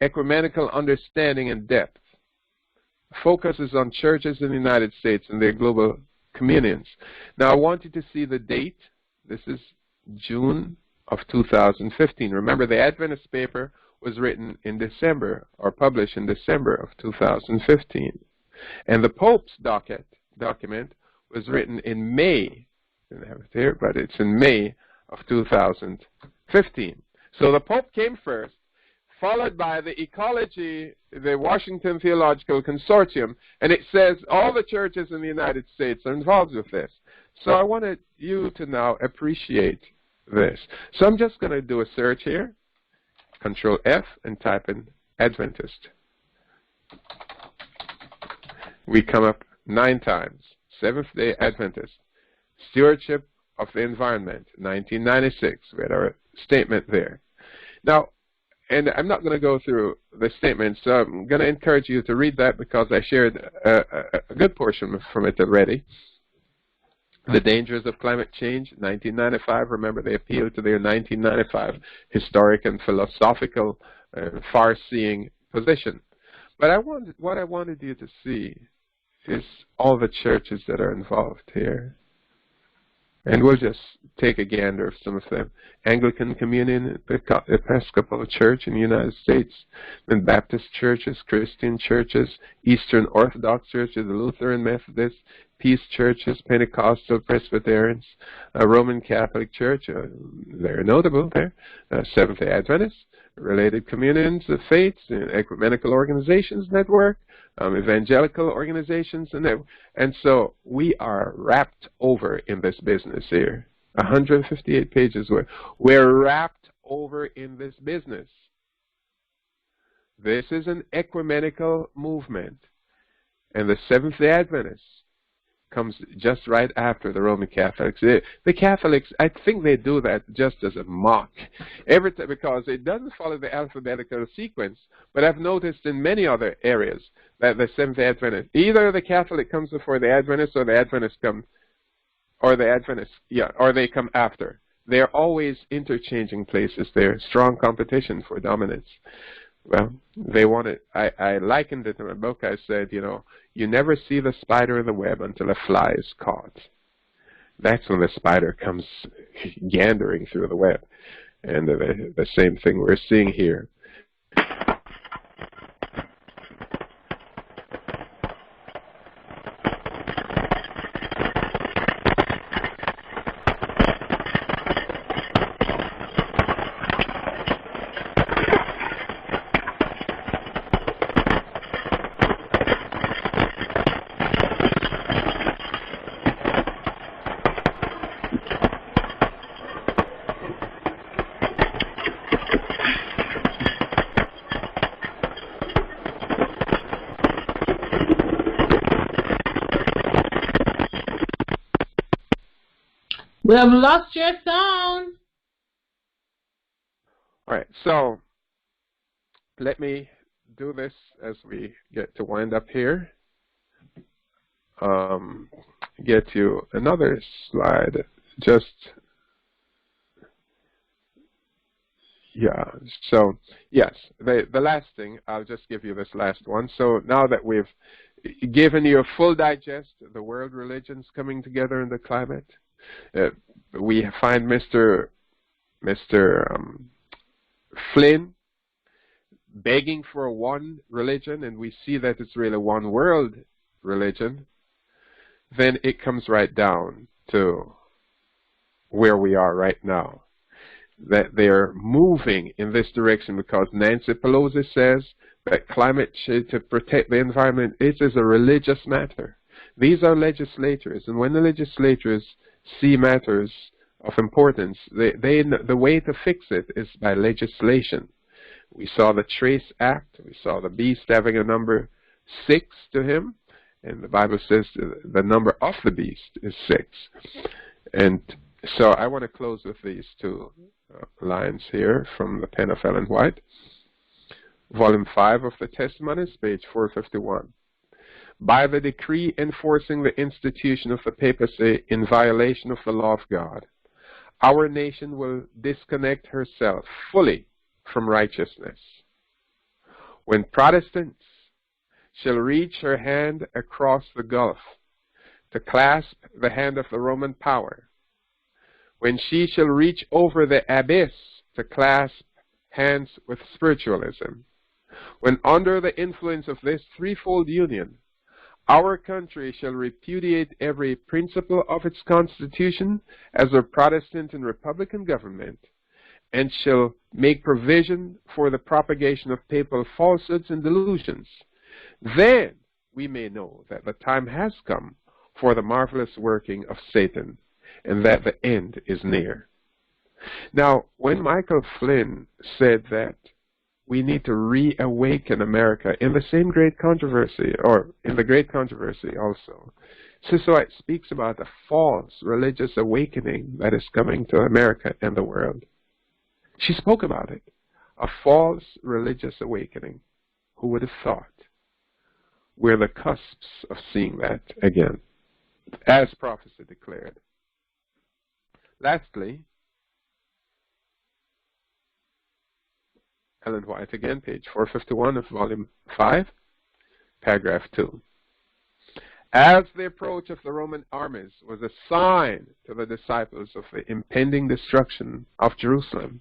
ecumenical understanding and depth. Focuses on churches in the United States and their global communions. Now I want you to see the date. This is June of 2015. Remember, the Adventist paper was written in December, or published in December of 2015. And the Pope's document was written in May. I didn't have it here, but it's in May of 2015. So the Pope came first, followed by the ecology, the Washington Theological Consortium, and it says all the churches in the United States are involved with this. So I wanted you to now appreciate this. So I'm just going to do a search here, Control F, and type in Adventist. We come up 9 times. Seventh-day Adventist. Stewardship of the Environment, 1996. We had our statement there. Now, And I'm not going to go through the statements. So I'm going to encourage you to read that because I shared a good portion from it already. The Dangers of Climate Change, 1995. Remember, they appealed to their 1995 historic and philosophical, far-seeing position. But what I wanted you to see is all the churches that are involved here. And we'll just take a gander of some of them. Anglican Communion, Episcopal Church in the United States, then Baptist churches, Christian churches, Eastern Orthodox churches, Lutheran Methodists, Peace churches, Pentecostal Presbyterians, Roman Catholic Church, they're notable there, Seventh-day Adventists, related communions of faiths, ecumenical organizations network, evangelical organizations, and so we are wrapped over in this business here. 158 pages worth. We're wrapped over in this business. This is an ecumenical movement, and the Seventh-day Adventists comes just right after the Roman Catholics. The Catholics, I think they do that just as a mock, every time, because it doesn't follow the alphabetical sequence. But I've noticed in many other areas that the Seventh-day Adventist, either the Catholic comes before the Adventists, or the Adventists come, or the Adventists, or they come after. They're always interchanging places. They're strong competition for dominance. Well, they want it. I likened it in my book. I said, you never see the spider in the web until a fly is caught. That's when the spider comes gandering through the web. And the same thing we're seeing here. We have lost your sound. All right, so let me do this as we get to wind up here. Get you another slide. So yes, the last thing, I'll just give you this last one. So now that we've given you a full digest of the world religions coming together in the climate, we find Mr. Flynn begging for one religion, and we see that it's really one world religion. Then it comes right down to where we are right now, that they're moving in this direction because Nancy Pelosi says that climate change, to protect the environment, it is a religious matter. These are legislators, and when the legislators see matters of importance, the way to fix it is by legislation. We saw the Trace Act. We saw the beast having a number 6 to him, and the Bible says the number of the beast is 6. And so I want to close with these two lines here from the pen of Ellen White. Volume 5 of the Testimonies, page 451. By the decree enforcing the institution of the papacy in violation of the law of God, our nation will disconnect herself fully from righteousness. When Protestants shall reach her hand across the gulf to clasp the hand of the Roman power, when she shall reach over the abyss to clasp hands with spiritualism, when under the influence of this threefold union, our country shall repudiate every principle of its constitution as a Protestant and Republican government, and shall make provision for the propagation of papal falsehoods and delusions, then we may know that the time has come for the marvelous working of Satan, and that the end is near. Now, when Michael Flynn said that we need to reawaken America in the same great controversy, or in the great controversy also, so it speaks about a false religious awakening that is coming to America and the world. She spoke about it. a false religious awakening. Who would have thought? We're the cusps of seeing that again, as prophecy declared. Lastly, Ellen White again, page 451 of volume 5, paragraph 2. As the approach of the Roman armies was a sign to the disciples of the impending destruction of Jerusalem,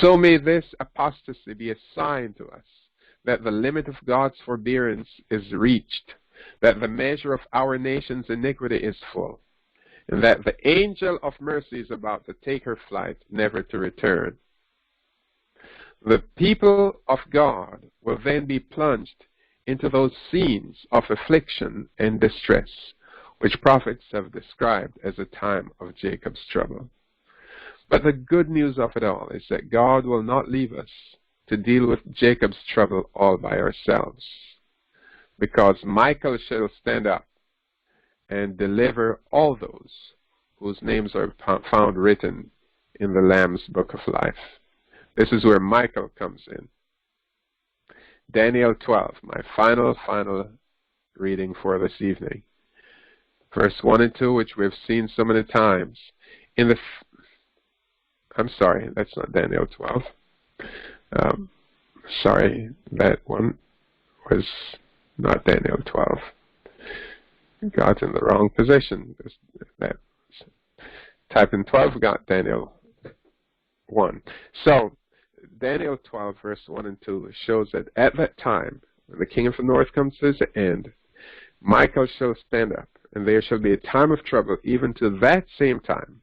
so may this apostasy be a sign to us that the limit of God's forbearance is reached, that the measure of our nation's iniquity is full, and that the angel of mercy is about to take her flight, never to return. The people of God will then be plunged into those scenes of affliction and distress which prophets have described as a time of Jacob's trouble. But the good news of it all is that God will not leave us to deal with Jacob's trouble all by ourselves, because Michael shall stand up and deliver all those whose names are found written in the Lamb's Book of Life. This is where Michael comes in. Daniel 12, my final reading for this evening. Verse 1 and 2, which we've seen so many times. I'm sorry, that's not Daniel 12. Sorry, that one was not Daniel 12. Got in the wrong position. Type in 12, got Daniel 1. So, Daniel 12, verse 1 and 2 shows that at that time, when the king of the north comes to his end, Michael shall stand up, and there shall be a time of trouble, even to that same time.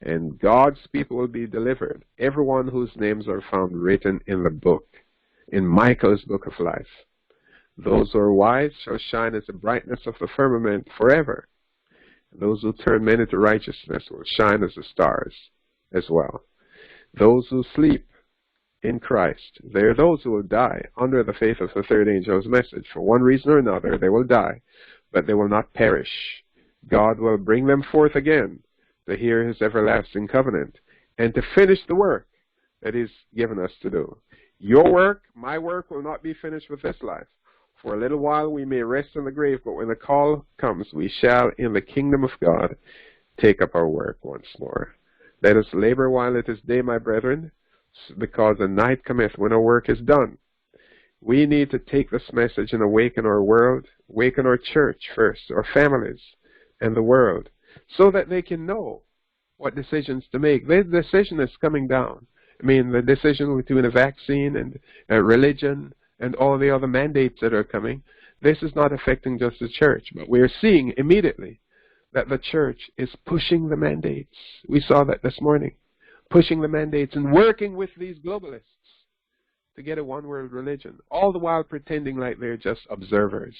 And God's people will be delivered, everyone whose names are found written in the book, in Michael's book of life. Those who are wise shall shine as the brightness of the firmament forever. And those who turn men into righteousness will shine as the stars as well. Those who sleep in Christ, they are those who will die under the faith of the third angel's message. For one reason or another, they will die, but they will not perish. God will bring them forth again to hear his everlasting covenant and to finish the work that he's given us to do. Your work, my work, will not be finished with this life. For a little while we may rest in the grave, but when the call comes, we shall, in the kingdom of God, take up our work once more. Let us labor while it is day, my brethren, because the night cometh when our work is done. We need to take this message and awaken our world, awaken our church first, our families, and the world, so that they can know what decisions to make. The decision is coming down. I mean, the decision between a vaccine and religion and all the other mandates that are coming, this is not affecting just the church, but we are seeing immediately that the church is pushing the mandates. We saw that this morning. Pushing the mandates and working with these globalists to get a one-world religion, all the while pretending like they're just observers.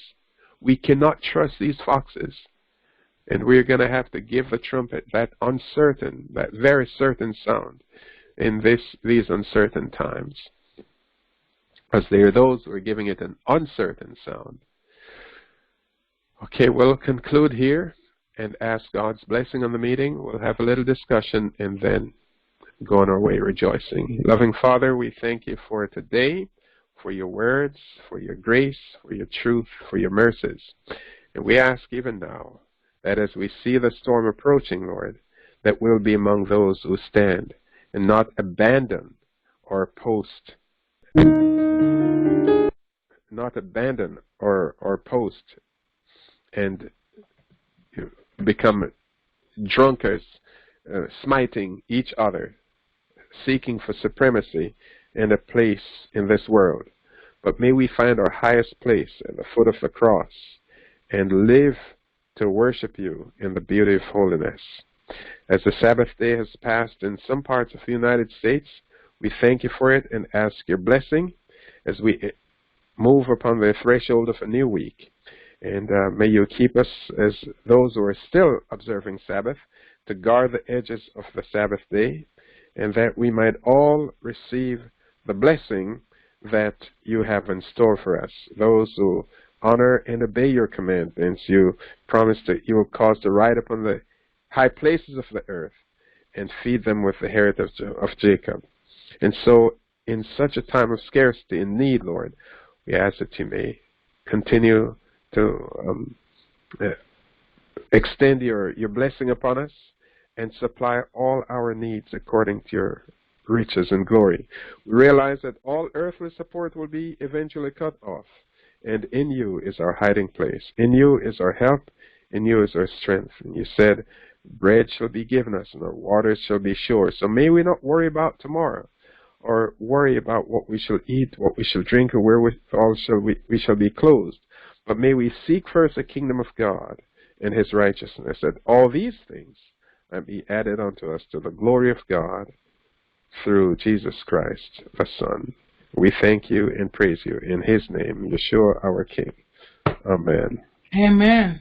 We cannot trust these foxes, and we're going to have to give the trumpet that uncertain, that very certain sound in these uncertain times, because they are those who are giving it an uncertain sound. Okay, we'll conclude here and ask God's blessing on the meeting. We'll have a little discussion and then go on our way rejoicing. Loving Father, we thank you for today, for your words, for your grace, for your truth, for your mercies. And we ask even now that as we see the storm approaching, Lord, that we'll be among those who stand and not abandon or post, and become drunkards, smiting each other, seeking for supremacy and a place in this world. But may we find our highest place at the foot of the cross and live to worship you in the beauty of holiness. As the Sabbath day has passed in some parts of the United States, we thank you for it and ask your blessing as we move upon the threshold of a new week. And may you keep us as those who are still observing Sabbath to guard the edges of the Sabbath day, and that we might all receive the blessing that you have in store for us. Those who honor and obey your commandments, you promise that you will cause to ride upon the high places of the earth and feed them with the heritage of Jacob. And so in such a time of scarcity and need, Lord, we ask that you may continue to extend your blessing upon us and supply all our needs according to your riches and glory. We realize that all earthly support will be eventually cut off, and in you is our hiding place. In you is our help. In you is our strength. And you said, bread shall be given us, and our waters shall be sure. So may we not worry about tomorrow, or worry about what we shall eat, what we shall drink, or wherewithal we shall be clothed. But may we seek first the kingdom of God and his righteousness, that all these things might be added unto us to the glory of God through Jesus Christ, the Son. We thank you and praise you in his name, Yeshua our King. Amen. Amen.